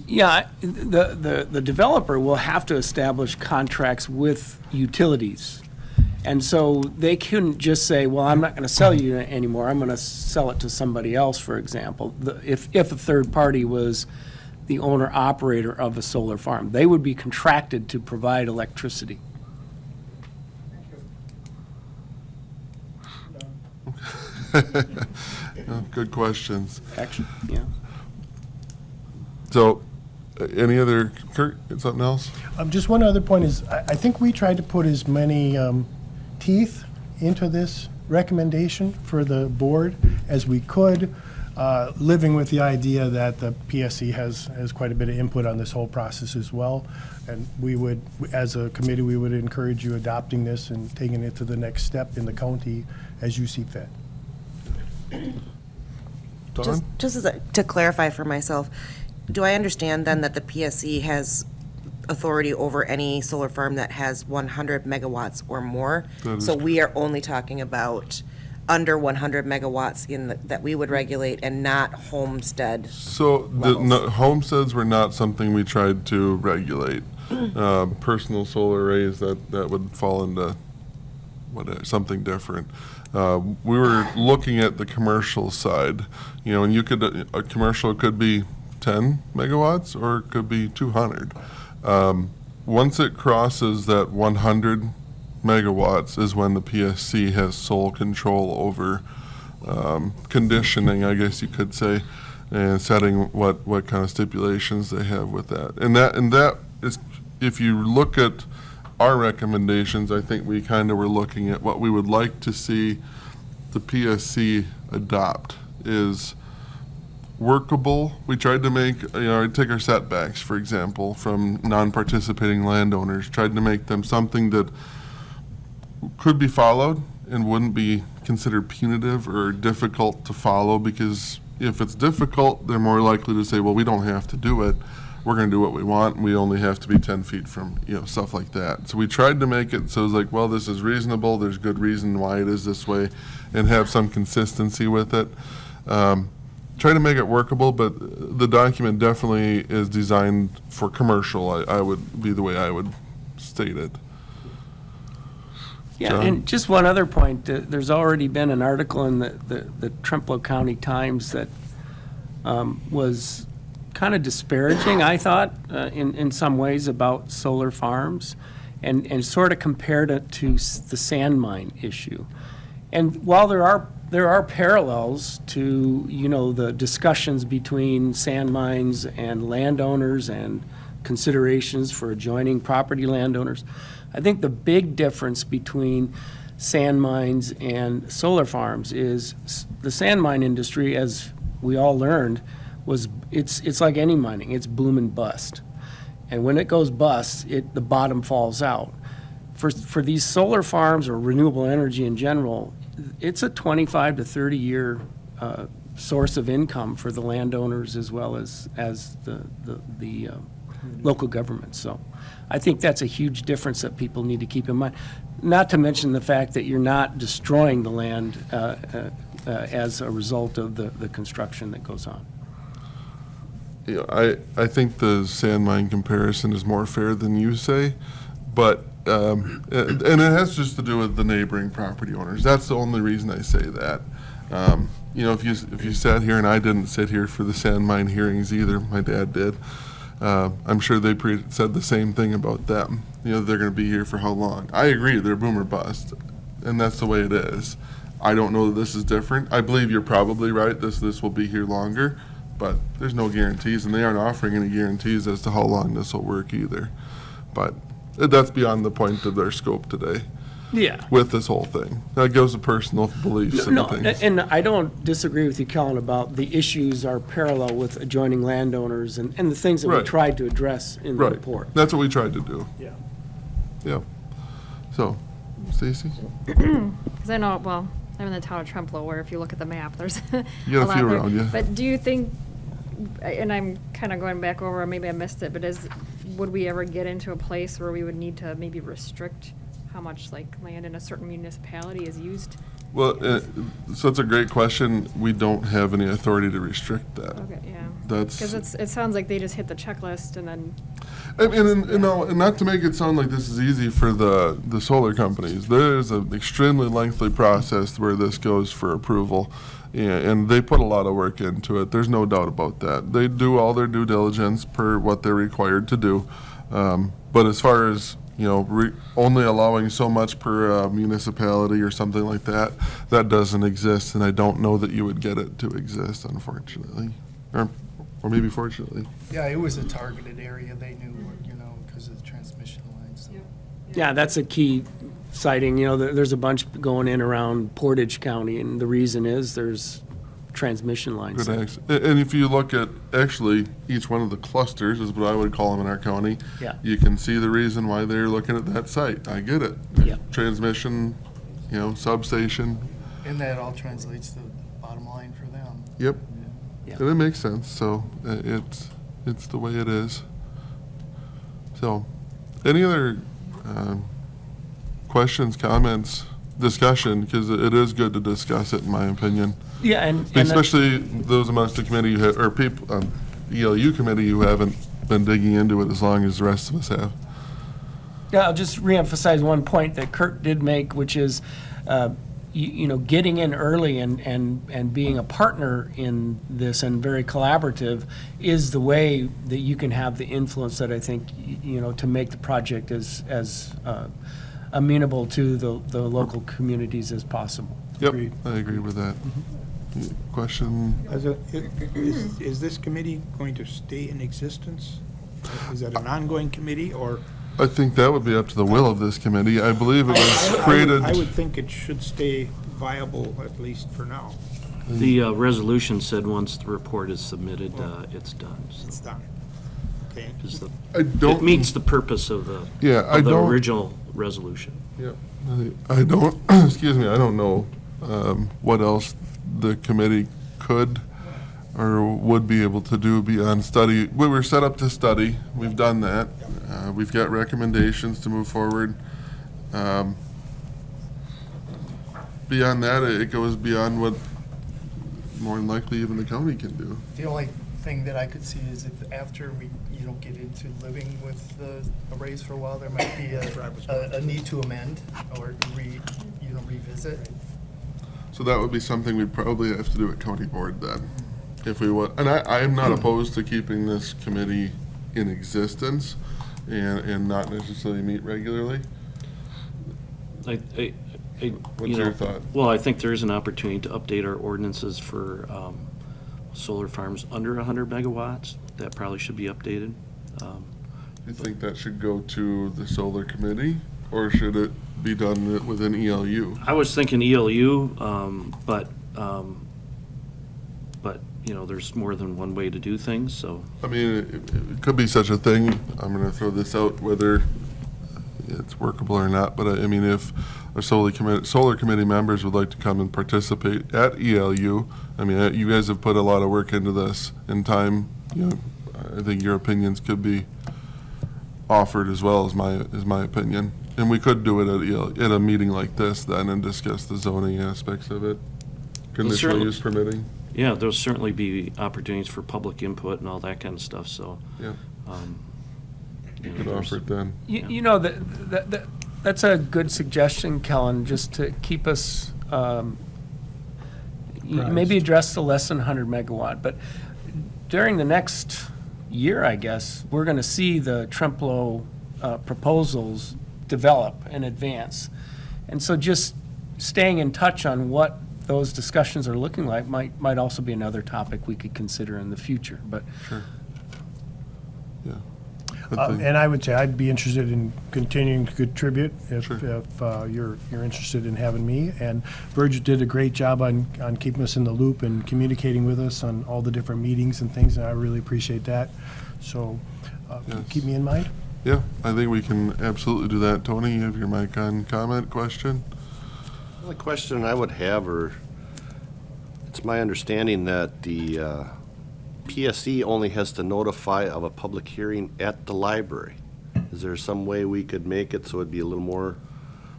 [SPEAKER 10] Yeah, the developer will have to establish contracts with utilities. And so they couldn't just say, well, I'm not gonna sell you anymore, I'm gonna sell it to somebody else, for example. If a third party was the owner-operator of a solar farm, they would be contracted to provide electricity.
[SPEAKER 6] good questions.
[SPEAKER 10] Actually, yeah.
[SPEAKER 6] So, any other, Kurt, something else?
[SPEAKER 9] Just one other point is, I think we tried to put as many teeth into this recommendation for the board as we could. living with the idea that the PSC has quite a bit of input on this whole process as well. And we would, as a committee, we would encourage you adopting this and taking it to the next step in the county as you see fit.
[SPEAKER 6] Don?
[SPEAKER 11] Just to clarify for myself, do I understand then that the PSC has authority over any solar farm that has 100 megawatts or more?
[SPEAKER 6] That is
[SPEAKER 11] So we are only talking about under 100 megawatts that we would regulate and not homestead.
[SPEAKER 6] So homesteads were not something we tried to regulate. Personal solar arrays, that would fall into something different. We were looking at the commercial side, and you could, a commercial could be 10 megawatts or it could be 200. Once it crosses that 100 megawatts is when the PSC has sole control over conditioning, I guess you could say, and setting what kind of stipulations they have with that. And that is, if you look at our recommendations, I think we kind of were looking at what we would like to see the PSC adopt is workable. We tried to make, take our setbacks, for example, from non-participating landowners, tried to make them something that could be followed and wouldn't be considered punitive or difficult to follow, because if it's difficult, they're more likely to say, well, we don't have to do it. We're going to do what we want, and we only have to be 10 feet from, stuff like that. So we tried to make it so it was like, well, this is reasonable, there's good reason why it is this way, and have some consistency with it. Try to make it workable, but the document definitely is designed for commercial, I would be the way I would state it.
[SPEAKER 10] Yeah,
[SPEAKER 6] John?
[SPEAKER 10] and just one other point, there's already been an article in the Trempealeau County Times that was kind of disparaging, I thought, in some ways about solar farms, and sort of compared it to the sand mine issue. And while there are parallels to, the discussions between sand mines and landowners and considerations for adjoining property landowners, I think the big difference between sand mines and solar farms is the sand mine industry, as we all learned, it's like any mining, it's boom and bust. And when it goes bust, the bottom falls out. For these solar farms or renewable energy in general, it's a 25 to 30 year source of income for the landowners as well as the local government. So I think that's a huge difference that people need to keep in mind. Not to mention the fact that you're not destroying the land as a result of the construction that goes on.
[SPEAKER 6] I think the sand mine comparison is more fair than you say, but and it has just to do with the neighboring property owners. That's the only reason I say that. If you sat here, and I didn't sit here for the sand mine hearings either, my dad did. I'm sure they said the same thing about them. They're going to be here for how long? I agree, they're boom or bust, and that's the way it is. I don't know that this is different. I believe you're probably right. This will be here longer, but there's no guarantees, and they aren't offering any guarantees as to how long this will work either. But that's beyond the point of their scope today.
[SPEAKER 10] Yeah.
[SPEAKER 6] With this whole thing, that goes to personal beliefs and things.
[SPEAKER 10] And I don't disagree with you, Kellen, about the issues are parallel with adjoining landowners and the things that we
[SPEAKER 6] Right.
[SPEAKER 10] tried to address in the
[SPEAKER 6] Right.
[SPEAKER 10] report.
[SPEAKER 6] That's what we tried to do.
[SPEAKER 10] Yeah.
[SPEAKER 6] Yeah. So, Stacy?
[SPEAKER 7] Because I know, well, I'm in the town of Trempealeau, where if you look at the map, there's
[SPEAKER 6] You got a
[SPEAKER 7] lot
[SPEAKER 6] few
[SPEAKER 7] there.
[SPEAKER 6] around you.
[SPEAKER 7] But do you think, and I'm kind of going back over, or maybe I missed it, but would we ever get into a place where we would need to maybe restrict how much land in a certain municipality is used?
[SPEAKER 6] Well, so it's a great question. We don't have any authority to restrict that.
[SPEAKER 7] Okay, yeah.
[SPEAKER 6] That's.
[SPEAKER 7] Because it sounds like they just hit the checklist and then.
[SPEAKER 6] And not to make it sound like this is easy for the solar companies. There is an extremely lengthy process where this goes for approval, and they put a lot of work into it. There's no doubt about that. They do all their due diligence per what they're required to do. But as far as only allowing so much per municipality or something like that, that doesn't exist, and I don't know that you would get it to exist, unfortunately, or maybe fortunately.
[SPEAKER 2] Yeah, it was a targeted area, they knew, because of the transmission lines. So.
[SPEAKER 10] Yeah, that's a key sighting. There's a bunch going in around Portage County, and the reason is there's transmission lines.
[SPEAKER 6] Good access. And if you look at, actually, each one of the clusters is what I would call them in our county.
[SPEAKER 10] Yeah.
[SPEAKER 6] You can see the reason why they're looking at that site. I get it.
[SPEAKER 10] Yeah.
[SPEAKER 6] Transmission, substation.
[SPEAKER 2] And that all translates to bottom line for them.
[SPEAKER 6] Yep.
[SPEAKER 10] Yeah.
[SPEAKER 6] And it makes sense, so it's the way it is. So, any other questions, comments, discussion? Because it is good to discuss it, in my opinion.
[SPEAKER 10] Yeah, and
[SPEAKER 6] Especially those amongst the committee or people, ELU committee who haven't been digging into it as long as the rest of us have.
[SPEAKER 10] yeah, I'll just reemphasize one point that Kurt did make, which is, getting in early and being a partner in this and very collaborative is the way that you can have the influence that I think, to make the project as amenable to the local communities as possible.
[SPEAKER 6] Yep,
[SPEAKER 9] Agreed.
[SPEAKER 6] I agree with that. Question?
[SPEAKER 1] Is this committee going to stay in existence? Is that an ongoing committee, or?
[SPEAKER 6] I think that would be up to the will of this committee. I believe it was created.
[SPEAKER 1] I would think it should stay viable, at least for now.
[SPEAKER 3] The resolution said once the report is submitted, it's done. So
[SPEAKER 1] It's done. Okay.
[SPEAKER 3] it's the-
[SPEAKER 6] I don't.
[SPEAKER 3] It meets the purpose of the
[SPEAKER 6] I
[SPEAKER 3] of the
[SPEAKER 6] don't.
[SPEAKER 3] original resolution.
[SPEAKER 6] Yep. I don't, excuse me, I don't know what else the committee could or would be able to do beyond study. We were set up to study. We've done that. We've got recommendations to move forward. Beyond that, it goes beyond what more than likely even the county can do.
[SPEAKER 2] The only thing that I could see is if after we, get into living with the arrays for a while, there might be a need to amend or revisit.
[SPEAKER 6] So that would be something we'd probably have to do at county board then, if we would. And I am not opposed to keeping this committee in existence and not necessarily meet regularly. What's your thought?
[SPEAKER 3] Well, I think there is an opportunity to update our ordinances for solar farms under 100 megawatts. That probably should be updated.
[SPEAKER 6] You think that should go to the solar committee, or should it be done within ELU?
[SPEAKER 3] I was thinking ELU, but there's more than one way to do things, so.
[SPEAKER 6] I mean, it could be such a thing. I'm going to throw this out, whether it's workable or not, but I mean, if our solar committee members would like to come and participate at ELU, I mean, you guys have put a lot of work into this in time. I think your opinions could be offered as well as my opinion. And we could do it at a meeting like this then and discuss the zoning aspects of it, conditional
[SPEAKER 3] certainly-
[SPEAKER 6] use permitting.
[SPEAKER 3] Yeah, there'll certainly be opportunities for public input and all that kind of stuff, so.
[SPEAKER 6] Yeah, you could
[SPEAKER 3] there's-
[SPEAKER 6] offer it then.
[SPEAKER 10] That's a good suggestion, Kellen, just to keep us, maybe address the less than 100 megawatt. But during the next year, I guess, we're going to see the Trempealeau proposals develop and advance. And so just staying in touch on what those discussions are looking like might also be another topic we could consider in the future. But
[SPEAKER 6] Sure. Yeah.
[SPEAKER 9] And I would say I'd be interested in continuing to contribute if
[SPEAKER 6] Sure.
[SPEAKER 9] You're interested in having me. And Virgil did a great job on keeping us in the loop and communicating with us on all the different meetings and things, and I really appreciate that. So
[SPEAKER 6] Yes.
[SPEAKER 9] keep me in mind.
[SPEAKER 6] Yeah, I think we can absolutely do that. Tony, you have your mic on. Comment, question?
[SPEAKER 4] The only question I would have, it's my understanding that the PSE only has to notify of a public hearing at the library. Is there some way we could make it so it'd be a little more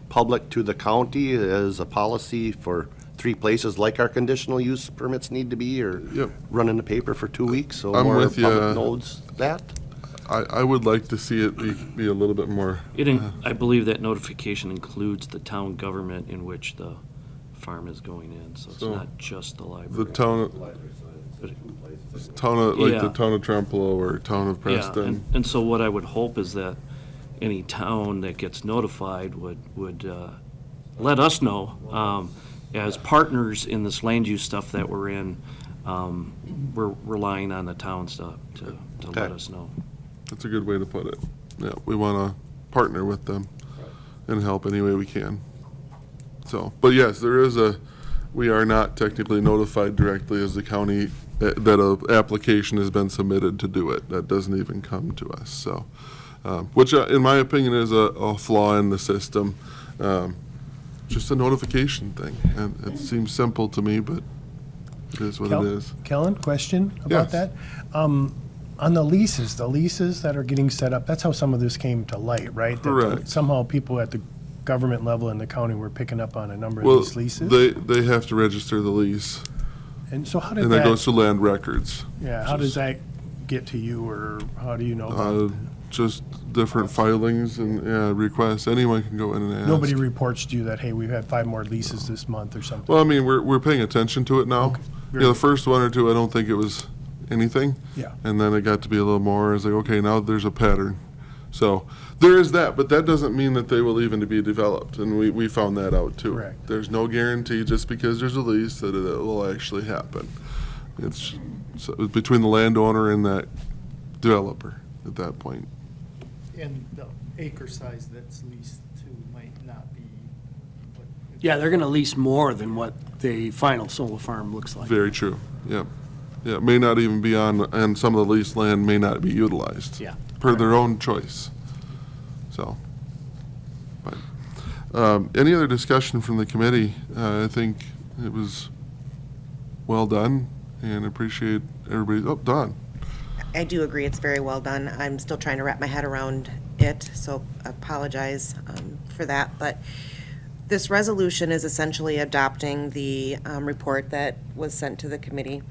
[SPEAKER 4] public to the county as a policy for 3 places like our conditional use permits need to be, or
[SPEAKER 6] Yep.
[SPEAKER 4] run in the paper for 2 weeks so
[SPEAKER 6] I'm
[SPEAKER 4] more
[SPEAKER 6] with
[SPEAKER 4] public
[SPEAKER 6] ya.
[SPEAKER 4] knows that?
[SPEAKER 6] I would like to see it be a little bit more.
[SPEAKER 3] I believe that notification includes the town government in which the farm is going in, so it's
[SPEAKER 6] So,
[SPEAKER 3] not just the
[SPEAKER 6] The
[SPEAKER 3] library.
[SPEAKER 6] town of
[SPEAKER 3] Yeah.
[SPEAKER 6] the town of Trempealeau or town of
[SPEAKER 3] Yeah,
[SPEAKER 6] Preston.
[SPEAKER 3] and so what I would hope is that any town that gets notified would let us know. As partners in this land use stuff that we're in, we're relying on the towns to let
[SPEAKER 4] Okay.
[SPEAKER 3] us know.
[SPEAKER 6] That's a good way to put it. Yeah, we want to partner with them and help any way we can. So, but yes, there is we are not technically notified directly as the county that a application has been submitted to do it. That doesn't even come to us, so, which in my opinion is a flaw in the system. Just a notification thing, and it seems simple to me, but it is what it is.
[SPEAKER 9] Kellen, question about
[SPEAKER 6] Yes.
[SPEAKER 9] that? On the leases that are getting set up, that's how some of this came to light, right? That
[SPEAKER 6] Correct.
[SPEAKER 9] somehow people at the government level in the county were picking up on a number of
[SPEAKER 6] Well,
[SPEAKER 9] these leases?
[SPEAKER 6] they have to register the lease,
[SPEAKER 9] And so how did
[SPEAKER 6] and that goes
[SPEAKER 9] that,
[SPEAKER 6] to land records.
[SPEAKER 9] yeah, how does that get to you, or how do you know about?
[SPEAKER 6] Just different filings and, yeah, requests. Anyone can go in and ask.
[SPEAKER 9] Nobody reports to you that, hey, we've had 5 more leases this month or something?
[SPEAKER 6] Well, I mean, we're paying attention to it now.
[SPEAKER 9] Okay,
[SPEAKER 6] You
[SPEAKER 9] very
[SPEAKER 6] know, the
[SPEAKER 9] good.
[SPEAKER 6] first one or two, I don't think it was anything.
[SPEAKER 9] Yeah.
[SPEAKER 6] And then it got to be a little more. It's like, okay, now there's a pattern. So there is that, but that doesn't mean that they will even be developed. And we found that out too.
[SPEAKER 9] Correct.
[SPEAKER 6] There's no guarantee just because there's a lease that it will actually happen. It's between the landowner and that developer at that point.
[SPEAKER 2] And the acre size that's leased to might not be what.
[SPEAKER 10] Yeah, they're gonna lease more than what the final solar farm looks like.
[SPEAKER 6] Very true. Yeah. Yeah, it may not even be on, and some of the leased land may not be utilized.
[SPEAKER 10] Yeah.
[SPEAKER 6] Per their own choice. So, but, any other discussion from the committee? I think it was well done, and appreciate everybody, Don.
[SPEAKER 11] I do agree, it's very well done. I'm still trying to wrap my head around it, so apologize for that. But this resolution is essentially adopting the report that was sent to the committee.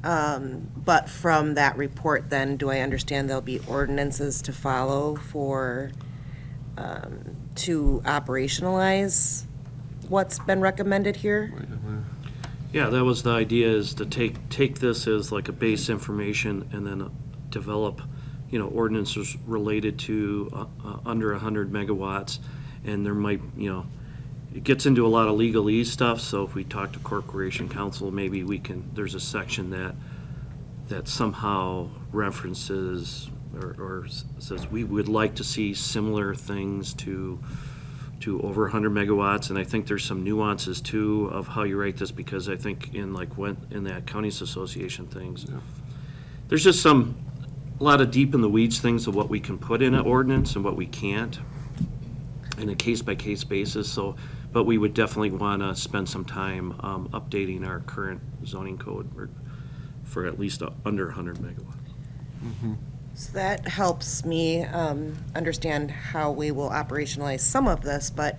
[SPEAKER 11] But from that report, then, do I understand there'll be ordinances to follow for, to operationalize what's been recommended here?
[SPEAKER 12] Yeah, that was the idea, is to take this as like a base information and then develop, ordinances related to under 100 megawatts. And there might, it gets into a lot of legalese stuff, so if we talk to Corporation Council, maybe there's a section that somehow references or says we would like to see similar things to over 100 megawatts, and I think there's some nuances too of how you write this, because I think in that counties association things, there's just a lot of deep in the weeds things of what we can put in an ordinance and what we can't in a case-by-case basis. So, but we would definitely want to spend some time updating our current zoning code for at least under 100 megawatts.
[SPEAKER 11] So that helps me understand how we will operationalize some of this, but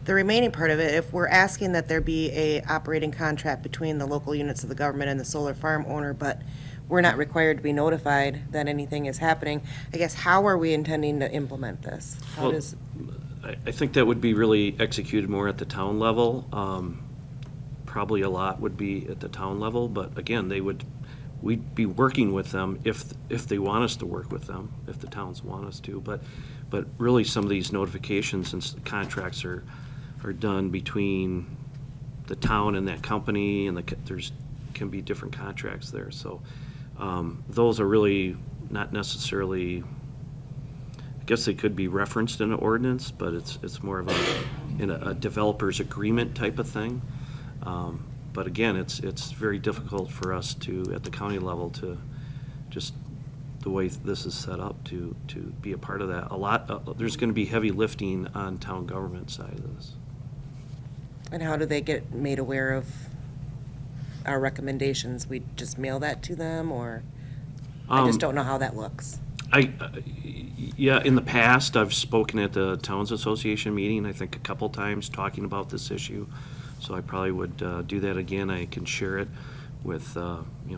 [SPEAKER 11] the remaining part of it, if we're asking that there be a operating contract between the local units of the government and the solar farm owner, but we're not required to be notified that anything is happening, I guess, how are we intending to implement this? How
[SPEAKER 12] Well,
[SPEAKER 11] does,
[SPEAKER 12] I think that would be really executed more at the town level. Probably a lot would be at the town level, but again, we'd be working with them if they want us to work with them, if the towns want us to. But really, some of these notifications and contracts are done between the town and that company, and there's can be different contracts there. So those are really not necessarily, I guess they could be referenced in an ordinance, but it's more of a developer's agreement type of thing. But again, it's very difficult for us to, at the county level, to just, the way this is set up, to be a part of that. There's gonna be heavy lifting on town government side of this.
[SPEAKER 11] and how do they get made aware of our recommendations? We just mail that to them, or, I just don't know how that looks.
[SPEAKER 12] Yeah, in the past, I've spoken at the Towns Association meeting, I think a couple times, talking about this issue. So I probably would do that again. I can share it with,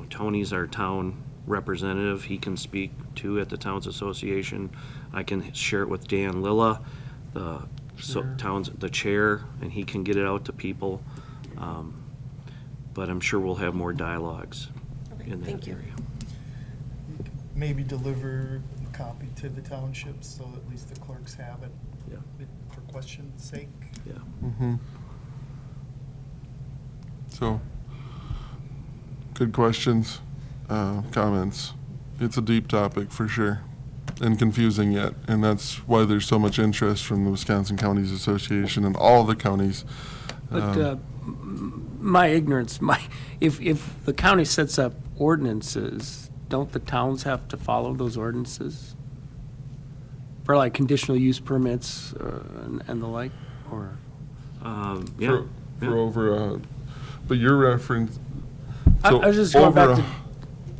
[SPEAKER 12] Tony's our town representative. He can speak too at the Towns Association. I can share it with Dan Lilla, the chair, and he can get it out to people. But I'm sure we'll have more dialogues
[SPEAKER 11] Okay,
[SPEAKER 12] in
[SPEAKER 11] thank
[SPEAKER 12] that
[SPEAKER 11] you.
[SPEAKER 12] area.
[SPEAKER 2] Maybe deliver a copy to the townships, so at least the clerks have it.
[SPEAKER 12] Yeah.
[SPEAKER 2] For question's sake.
[SPEAKER 12] Yeah.
[SPEAKER 6] So, good questions, comments. It's a deep topic for sure, and confusing yet, and that's why there's so much interest from the Wisconsin Counties Association and all the counties.
[SPEAKER 10] But my ignorance, if the county sets up ordinances, don't the towns have to follow those ordinances? For like conditional use permits and the like, or?
[SPEAKER 12] Yeah.
[SPEAKER 6] For over, but your reference.
[SPEAKER 10] I was just going back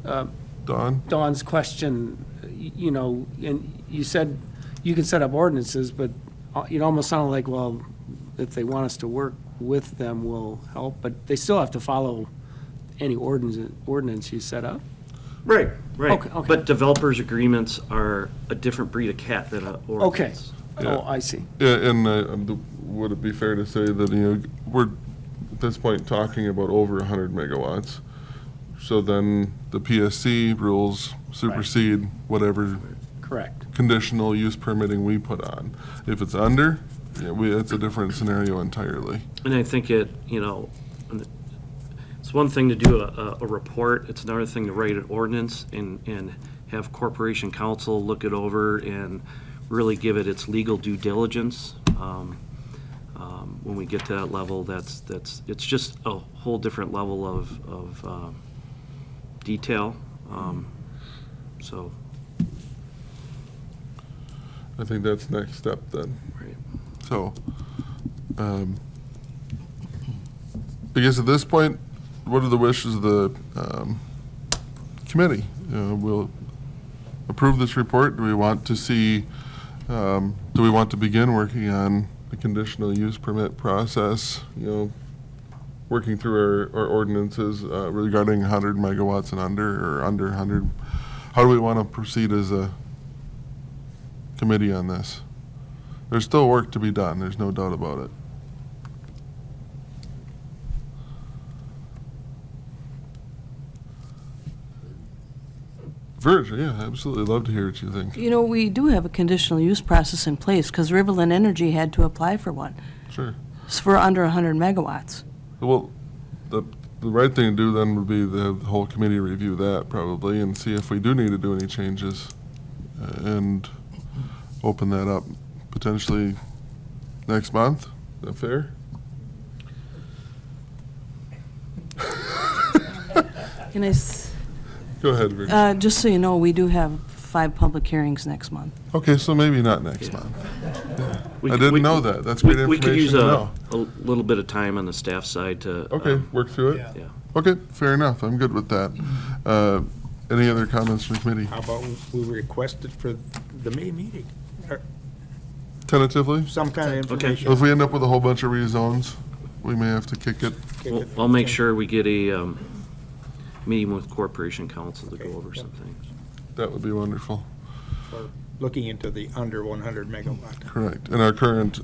[SPEAKER 10] to
[SPEAKER 6] Don?
[SPEAKER 10] Dawn's question, you know, and you said you can set up ordinances, but it almost sounded like, well, if they want us to work with them, we'll help, but they still have to follow any ordinance you set up?
[SPEAKER 12] Right, right.
[SPEAKER 10] Okay, okay.
[SPEAKER 12] But developers' agreements are a different breed of cat than an ordinance.
[SPEAKER 10] Okay. Oh, I see.
[SPEAKER 6] Yeah, and would it be fair to say that, you know, we're at this point talking about over 100 megawatts? So then the PSC rules supersede whatever
[SPEAKER 10] Correct.
[SPEAKER 6] conditional use permitting we put on. If it's under, yeah, it's a different scenario entirely.
[SPEAKER 12] And I think it's one thing to do a report, it's another thing to write an ordinance and have corporation counsel look it over and really give it its legal due diligence. When we get to that level, it's just a whole different level of detail. So.
[SPEAKER 6] I think that's next step then.
[SPEAKER 12] Right.
[SPEAKER 6] So, I guess at this point, what are the wishes of the committee? We'll approve this report. Do we want to see, do we want to begin working on the conditional use permit process, you know, working through our ordinances regarding 100 megawatts and under, or under 100? How do we want to proceed as a committee on this? There's still work to be done, there's no doubt about it. Virg, yeah, absolutely, love to hear what you think.
[SPEAKER 5] You know, we do have a conditional use process in place, because Riverland Energy had to apply for one.
[SPEAKER 6] Sure.
[SPEAKER 5] It's for under 100 megawatts.
[SPEAKER 6] Well, the right thing to do then would be the whole committee review that probably and see if we do need to do any changes and open that up potentially next month. Is that fair?
[SPEAKER 5] Can I,
[SPEAKER 6] Go ahead, Virg.
[SPEAKER 5] just so you know, we do have 5 public hearings next month.
[SPEAKER 6] Okay, so maybe not next month.
[SPEAKER 12] We
[SPEAKER 6] I
[SPEAKER 12] could-
[SPEAKER 6] didn't
[SPEAKER 12] we-
[SPEAKER 6] know that. That's great
[SPEAKER 12] We could use
[SPEAKER 6] information to
[SPEAKER 12] a
[SPEAKER 6] know.
[SPEAKER 12] little bit of time on the staff side to.
[SPEAKER 6] Okay, work through it?
[SPEAKER 2] Yeah.
[SPEAKER 12] Yeah.
[SPEAKER 6] Okay, fair enough. I'm good with that. Any other comments from the committee?
[SPEAKER 1] How about we request it for the May meeting? Or
[SPEAKER 6] Tentatively?
[SPEAKER 1] some kind of
[SPEAKER 12] Okay.
[SPEAKER 1] information.
[SPEAKER 6] If we end up with a whole bunch of rezones, we may have to kick it.
[SPEAKER 12] I'll make sure we get a meeting with Corporation Council to go
[SPEAKER 1] Okay,
[SPEAKER 12] over
[SPEAKER 1] yeah.
[SPEAKER 12] some things.
[SPEAKER 6] That would be wonderful.
[SPEAKER 1] For looking into the under 100 megawatt.
[SPEAKER 6] Correct. And our current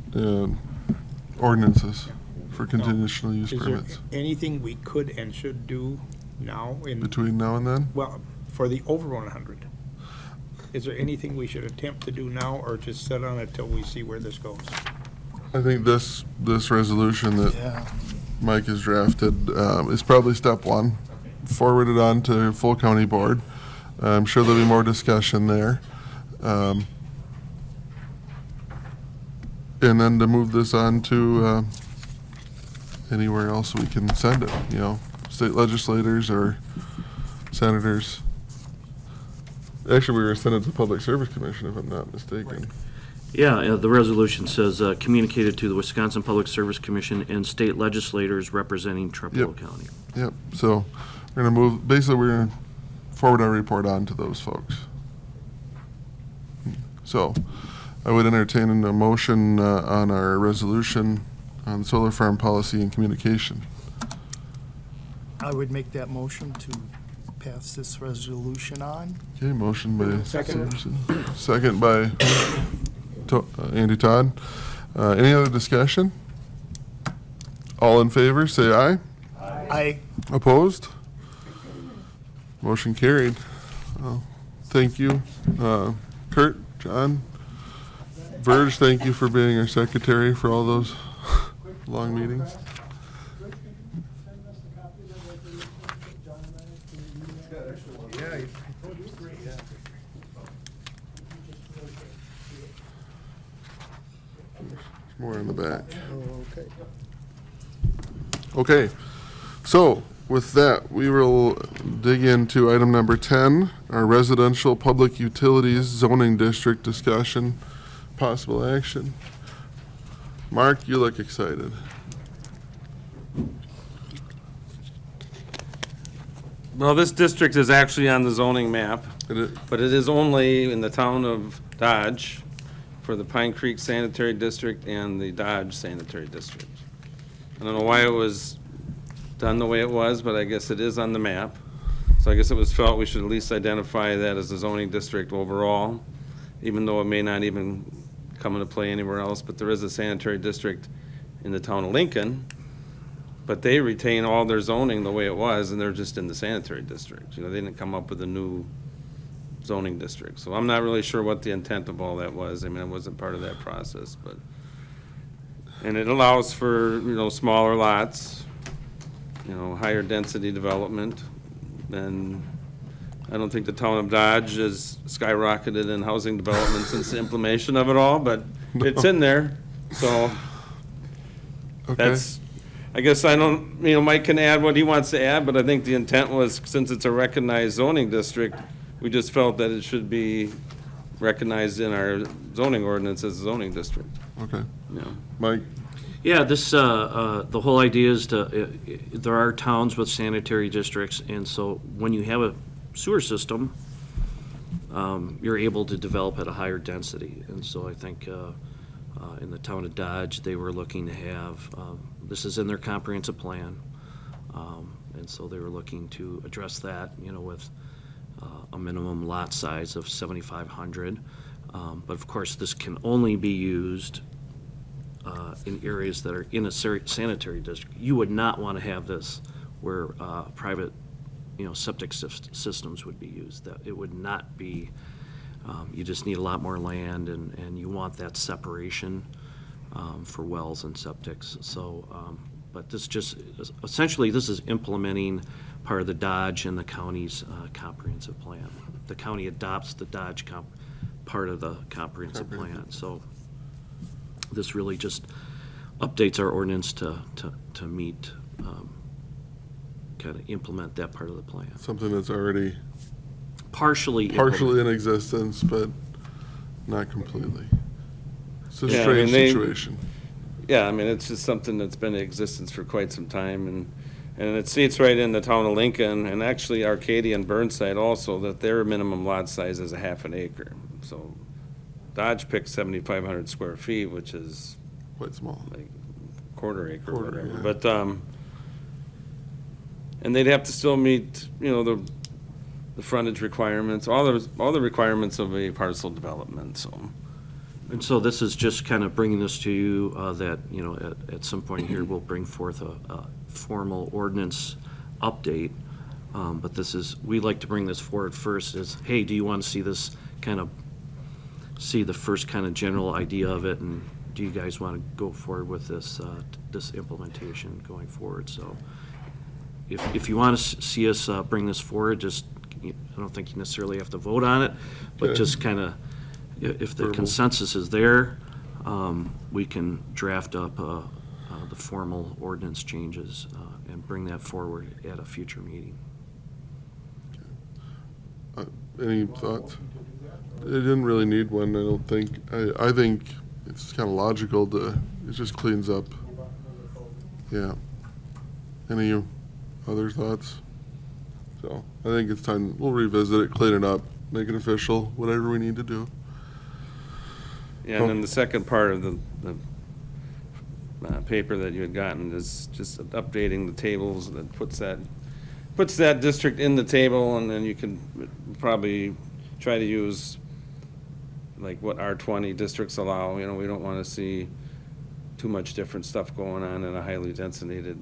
[SPEAKER 6] ordinances for conditional use
[SPEAKER 1] Is there
[SPEAKER 6] permits.
[SPEAKER 1] anything we could and should do now in,
[SPEAKER 6] Between now and then?
[SPEAKER 1] well, for the over 100? Is there anything we should attempt to do now, or just sit on it till we see where this goes?
[SPEAKER 6] I think this resolution that
[SPEAKER 2] Yeah.
[SPEAKER 6] Mike has drafted is probably step one. Forward it on to full county board. I'm sure there'll be more discussion there. And then to move this on to anywhere else we can send it, you know, state legislators or senators. Actually, we were sending it to the Public Service Commission, if I'm not mistaken.
[SPEAKER 12] Yeah, the resolution says communicated to the Wisconsin Public Service Commission and state legislators representing Trempealeau
[SPEAKER 6] Yep.
[SPEAKER 12] County.
[SPEAKER 6] Yep, so we're gonna move, basically, we're gonna forward our report on to those folks. So, I would entertain a motion on our resolution on solar farm policy and communication.
[SPEAKER 2] I would make that motion to pass this resolution on.
[SPEAKER 6] Okay, motion by
[SPEAKER 1] Second.
[SPEAKER 6] Severson, second by Andy Todd. Any other discussion? All in favor, say aye.
[SPEAKER 2] I,
[SPEAKER 6] Opposed? Motion carried. Thank you. Kurt, John, Verge, thank you for being our secretary for all those long meetings. More in the back.
[SPEAKER 1] Okay.
[SPEAKER 6] Okay, So, with that, we will dig into item number 10, our residential public utilities zoning district discussion, possible action. Mark, you look excited.
[SPEAKER 8] Well, this district is actually on the zoning map,
[SPEAKER 6] It-
[SPEAKER 8] but it is only in the town of Dodge for the Pine Creek Sanitary District and the Dodge Sanitary District. I don't know why it was done the way it was, but I guess it is on the map. So I guess it was felt we should at least identify that as a zoning district overall, even though it may not even come into play anywhere else. But there is a sanitary district in the town of Lincoln, but they retain all their zoning the way it was, and they're just in the sanitary district. You know, they didn't come up with a new zoning district. So I'm not really sure what the intent of all that was. I mean, I wasn't part of that process, but. And it allows for, you know, smaller lots, you know, higher density development. And I don't think the town of Dodge has skyrocketed in housing development since the implementation of it all, but it's in there. So
[SPEAKER 6] Okay.
[SPEAKER 8] that's, I guess I don't, you know, Mike can add what he wants to add, but I think the intent was, since it's a recognized zoning district, we just felt that it should be recognized in our zoning ordinance as a zoning district,
[SPEAKER 6] Okay.
[SPEAKER 8] you know.
[SPEAKER 6] Mike?
[SPEAKER 12] Yeah, this, the whole idea is to, there are towns with sanitary districts, and so when you have a sewer system, you're able to develop at a higher density. And so I think in the town of Dodge, they were looking to have, this is in their comprehensive plan, and so they were looking to address that, you know, with a minimum lot size of 7,500. But of course, this can only be used in areas that are in a sanitary district. You would not want to have this where private, you know, septic systems would be used. That it would not be, you just need a lot more land, and you want that separation for wells and septics. So, but this just, essentially, this is implementing part of the Dodge and the county's comprehensive plan. The county adopts the Dodge part of the comprehensive plan. So this really just updates our ordinance to meet, kind of implement that part of the plan.
[SPEAKER 6] Something that's already
[SPEAKER 12] Partially
[SPEAKER 6] in existence, but not completely. It's a
[SPEAKER 8] Yeah, I
[SPEAKER 6] strange
[SPEAKER 8] mean,
[SPEAKER 6] situation.
[SPEAKER 8] Yeah, I mean, it's just something that's been in existence for quite some time, and it seats right in the town of Lincoln, and actually Arcadia and Burnside also, that their minimum lot size is a half an acre. So Dodge picked 7,500 square feet, which is
[SPEAKER 6] Quite small.
[SPEAKER 8] like quarter acre or
[SPEAKER 6] Quarter,
[SPEAKER 8] whatever.
[SPEAKER 6] yeah.
[SPEAKER 8] But, and they'd have to still meet, you know, the frontage requirements, all the requirements of a parcel development, so.
[SPEAKER 12] And so this is just kind of bringing this to you, that, you know, at some point here, we'll bring forth a formal ordinance update. But this is, we like to bring this forward first is, hey, do you want to see this kind of, see the first kind of general idea of it? And do you guys want to go forward with this, this implementation going forward? So if you want to see us bring this forward, just, I don't think you necessarily have to vote on it, but
[SPEAKER 6] Okay.
[SPEAKER 12] just kind of, if the
[SPEAKER 6] Verbal.
[SPEAKER 12] consensus is there, we can draft up the formal ordinance changes and bring that forward at a future meeting.
[SPEAKER 6] Any thoughts? It didn't really need one, I don't think. I think it's kind of logical to, it just cleans up. Yeah. Any other thoughts? So, I think it's time, we'll revisit it, clean it up, make it official, whatever we need to do.
[SPEAKER 8] Yeah, and then the second part of the paper that you had gotten is just updating the tables that puts that district in the table, and then you can probably try to use like what R20 districts allow. You know, we don't want to see too much different stuff going on in a highly densified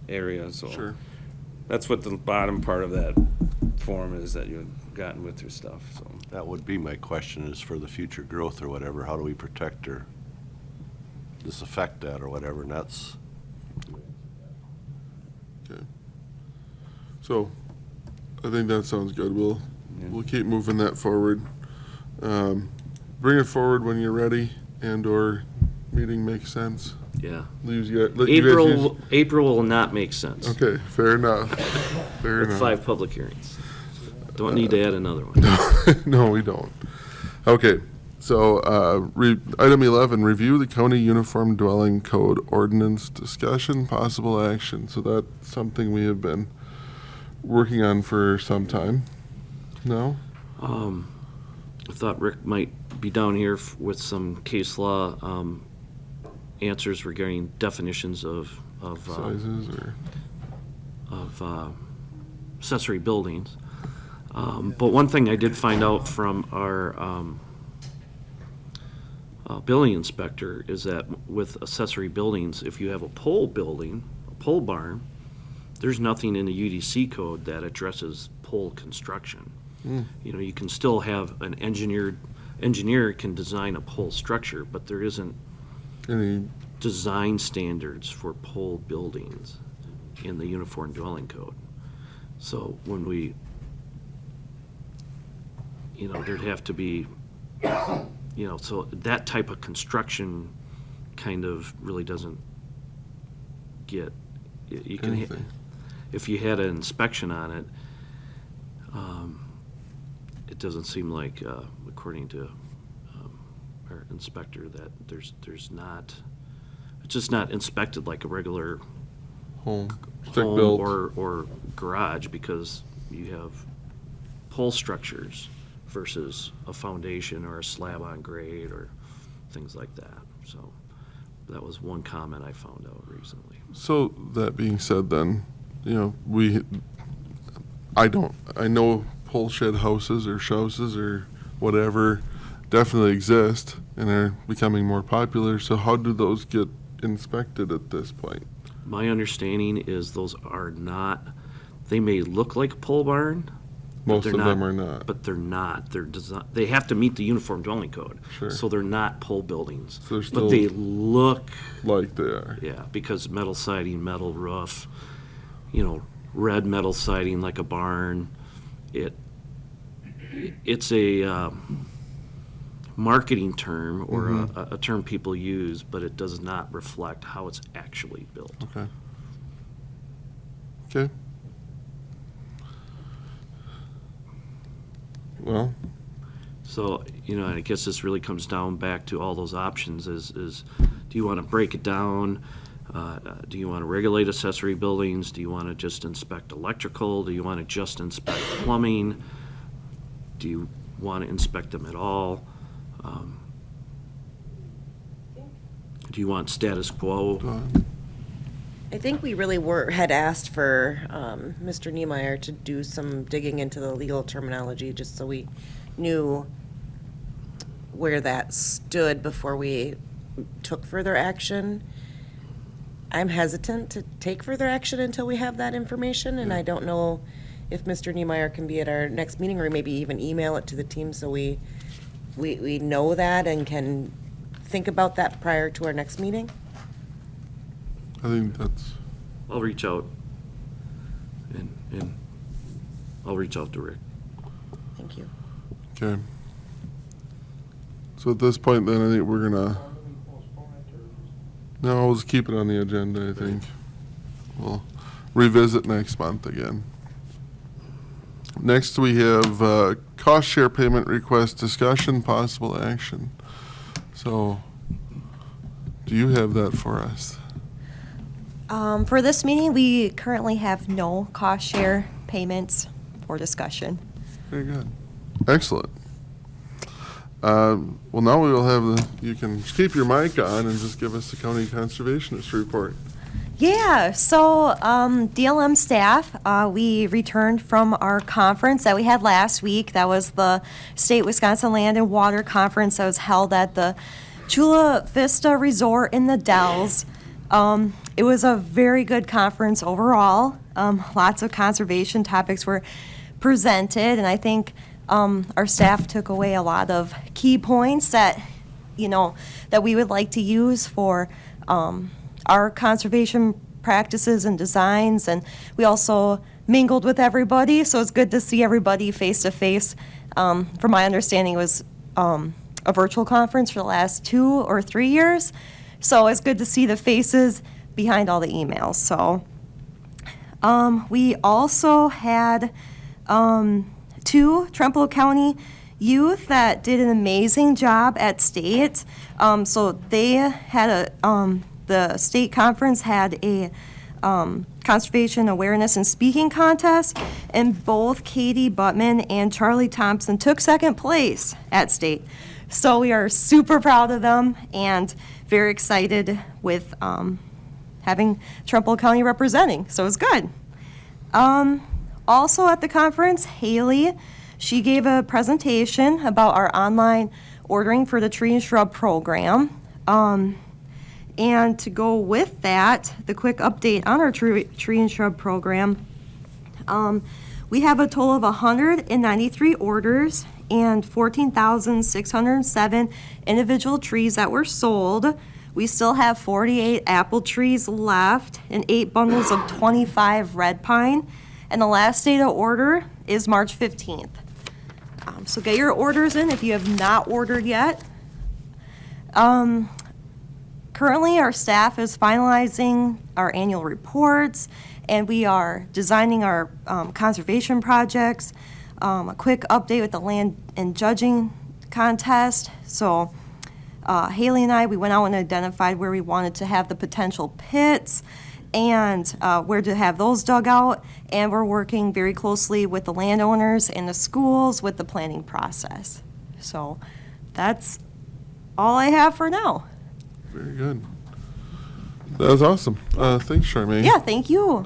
[SPEAKER 8] area, so.
[SPEAKER 6] Sure.
[SPEAKER 8] That's what the bottom part of that form is that you've gotten with your stuff, so.
[SPEAKER 4] That would be my question, is for the future growth or whatever, how do we protect or disaffect that or whatever, and that's,
[SPEAKER 6] Okay. So, I think that sounds good. We'll keep moving that forward. Bring it forward when you're ready and/or meeting makes sense.
[SPEAKER 12] Yeah.
[SPEAKER 6] Let you guys use-
[SPEAKER 12] April will not make sense.
[SPEAKER 6] Okay, fair enough. Fair
[SPEAKER 12] With
[SPEAKER 6] enough.
[SPEAKER 12] 5 public hearings. Don't need to add another one.
[SPEAKER 6] No, we don't. Okay, so, item 11, review the county uniform dwelling code ordinance discussion, possible action. So that's something we have been working on for some time. No?
[SPEAKER 12] I thought Rick might be down here with some case law answers regarding definitions of
[SPEAKER 6] Sizes or?
[SPEAKER 12] accessory buildings. But one thing I did find out from our building inspector is that with accessory buildings, if you have a pole building, a pole barn, there's nothing in the UDC code that addresses pole construction. You know, you can still have an engineer can design a pole structure, but there isn't
[SPEAKER 6] Any,
[SPEAKER 12] design standards for pole buildings in the Uniform Dwelling Code. So when we, you know, there'd have to be, you know, so that type of construction kind of really doesn't get, you can,
[SPEAKER 6] anything.
[SPEAKER 12] if you had an inspection on it, it doesn't seem like, according to our inspector, that there's not, it's just not inspected like a regular
[SPEAKER 6] Home, stick
[SPEAKER 12] home
[SPEAKER 6] built.
[SPEAKER 12] or garage, because you have pole structures versus a foundation or a slab on grade or things like that. So that was one comment I found out recently.
[SPEAKER 6] So that being said then, you know, I know pole shed houses or houses or whatever definitely exist and are becoming more popular. So how do those get inspected at this point?
[SPEAKER 12] My understanding is those are not, they may look like a pole barn. but
[SPEAKER 6] Most
[SPEAKER 12] they're
[SPEAKER 6] of them are not.
[SPEAKER 12] But they're not. They're they have to meet the Uniform Dwelling Code.
[SPEAKER 6] Sure.
[SPEAKER 12] So they're not pole buildings.
[SPEAKER 6] So they're
[SPEAKER 12] But
[SPEAKER 6] still-
[SPEAKER 12] they look,
[SPEAKER 6] Like they are.
[SPEAKER 12] yeah, because metal siding, metal roof, you know, red metal siding like a barn. It's a marketing term or
[SPEAKER 6] Mm-hmm.
[SPEAKER 12] a term people use, but it does not reflect how it's actually built.
[SPEAKER 6] Okay. Okay. Well,
[SPEAKER 12] So, you know, I guess this really comes down back to all those options is do you want to break it down? Do you want to regulate accessory buildings? Do you want to just inspect electrical? Do you want to just inspect plumbing? Do you want to inspect them at all? Do you want status quo?
[SPEAKER 11] I think we really had asked for Mr. Niemeyer to do some digging into the legal terminology, just so we knew where that stood before we took further action. I'm hesitant to take further action until we have that information, and I don't know if Mr. Niemeyer can be at our next meeting, or maybe even email it to the team so we know that and can think about that prior to our next meeting.
[SPEAKER 6] I think that's,
[SPEAKER 12] I'll reach out and I'll reach out to Rick.
[SPEAKER 11] Thank you.
[SPEAKER 6] okay. So at this point then, I think we're gonna, no, we'll just keep it on the agenda, I think. We'll revisit next month again. Next, we have cost share payment request discussion, possible action. So, do you have that for us?
[SPEAKER 13] For this meeting, we currently have no cost share payments for discussion.
[SPEAKER 6] Very good. Excellent. Well, now we will have you can keep your mic on and just give us the county conservationist report.
[SPEAKER 13] Yeah, so DLM staff, we returned from our conference that we had last week. That was the State Wisconsin Land and Water Conference that was held at the Chula Vista Resort in the Dells. It was a very good conference overall. Lots of conservation topics were presented, and I think our staff took away a lot of key points that, you know, that we would like to use for our conservation practices and designs. And we also mingled with everybody, so it's good to see everybody face to face. From my understanding, it was a virtual conference for the last 2 or 3 years. So it's good to see the faces behind all the emails. So we also had 2 Trempealeau County youth that did an amazing job at state. So they had the state conference had a conservation awareness and speaking contest, and both Katie Buttman and Charlie Thompson took second place at state. So we are super proud of them and very excited with having Trempealeau County representing. So it's good. Also at the conference, Haley, she gave a presentation about our online ordering for the tree and shrub program. And to go with that, the quick update on our tree and shrub program, we have a total of 193 orders and 14,607 individual trees that were sold. We still have 48 apple trees left and 8 bundles of 25 red pine. And the last day to order is March 15th. So get your orders in if you have not ordered yet. Currently, our staff is finalizing our annual reports, and we are designing our conservation projects. A quick update with the land and judging contest. So Haley and I, we went out and identified where we wanted to have the potential pits and where to have those dug out. And we're working very closely with the landowners and the schools with the planning process. So that's all I have for now.
[SPEAKER 6] Very good. That was awesome. Thanks, Charmaine.
[SPEAKER 13] Yeah, thank you.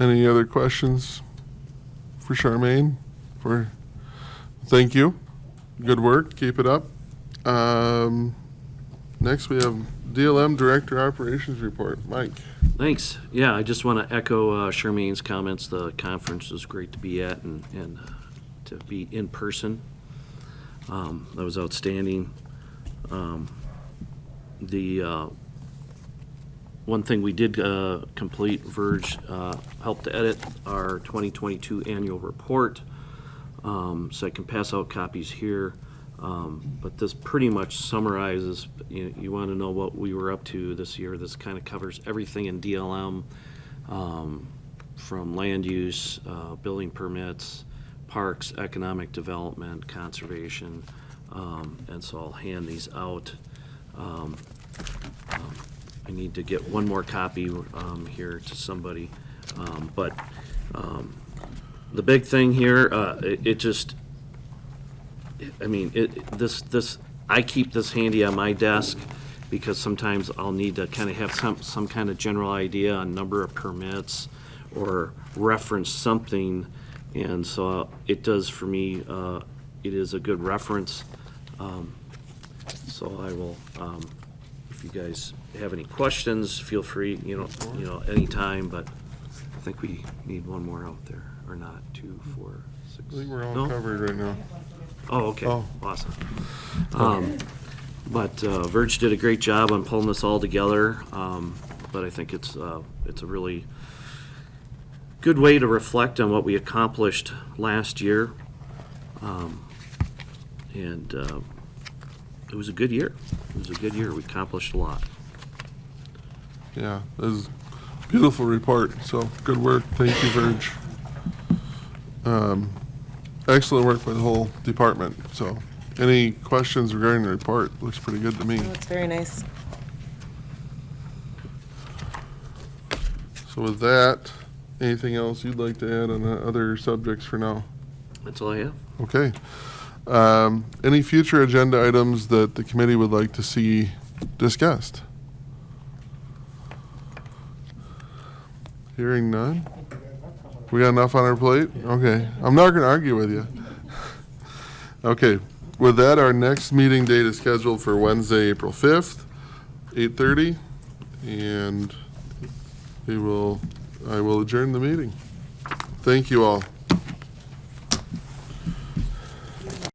[SPEAKER 6] Any other questions for Charmaine? Thank you. Good work. Keep it up. Next, we have DLM Director Operations Report. Mike.
[SPEAKER 12] Thanks. Yeah, I just want to echo Charmaine's comments. The conference was great to be at and to be in person. That was outstanding. The one thing we did complete, Verge helped to edit our 2022 annual report, so I can pass out copies here. But this pretty much summarizes, you want to know what we were up to this year. This kind of covers everything in DLM, from land use, building permits, parks, economic development, conservation, and so I'll hand these out. I need to get one more copy here to somebody, but the big thing here, I keep this handy on my desk because sometimes I'll need to kind of have some kind of general idea on number of permits or reference something, and so it does for me. It is a good reference. So I will, if you guys have any questions, feel free, anytime, but I think we need one more out there, or not, 2, 4, 6.
[SPEAKER 6] I think we're all
[SPEAKER 12] No?
[SPEAKER 6] covered right now.
[SPEAKER 12] Oh, okay,
[SPEAKER 6] Oh.
[SPEAKER 12] awesome. But Verge did a great job on pulling this all together, but I think it's a really good way to reflect on what we accomplished last year. And it was a good year. It was a good year. We accomplished a lot.
[SPEAKER 6] Yeah, it was a beautiful report, so good work. Thank you, Verge. Excellent work by the whole department. So any questions regarding the report? Looks pretty good to me.
[SPEAKER 11] Oh, it's very nice.
[SPEAKER 6] So with that, anything else you'd like to add on the other subjects for now?
[SPEAKER 12] That's all I have.
[SPEAKER 6] Okay. Any future agenda items that the committee would like to see discussed? Hearing none? We got enough on our plate? Okay. I'm not going to argue with you. Okay. With that, our next meeting date is scheduled for Wednesday, April 5th, 8:30, and I will adjourn the meeting. Thank you all.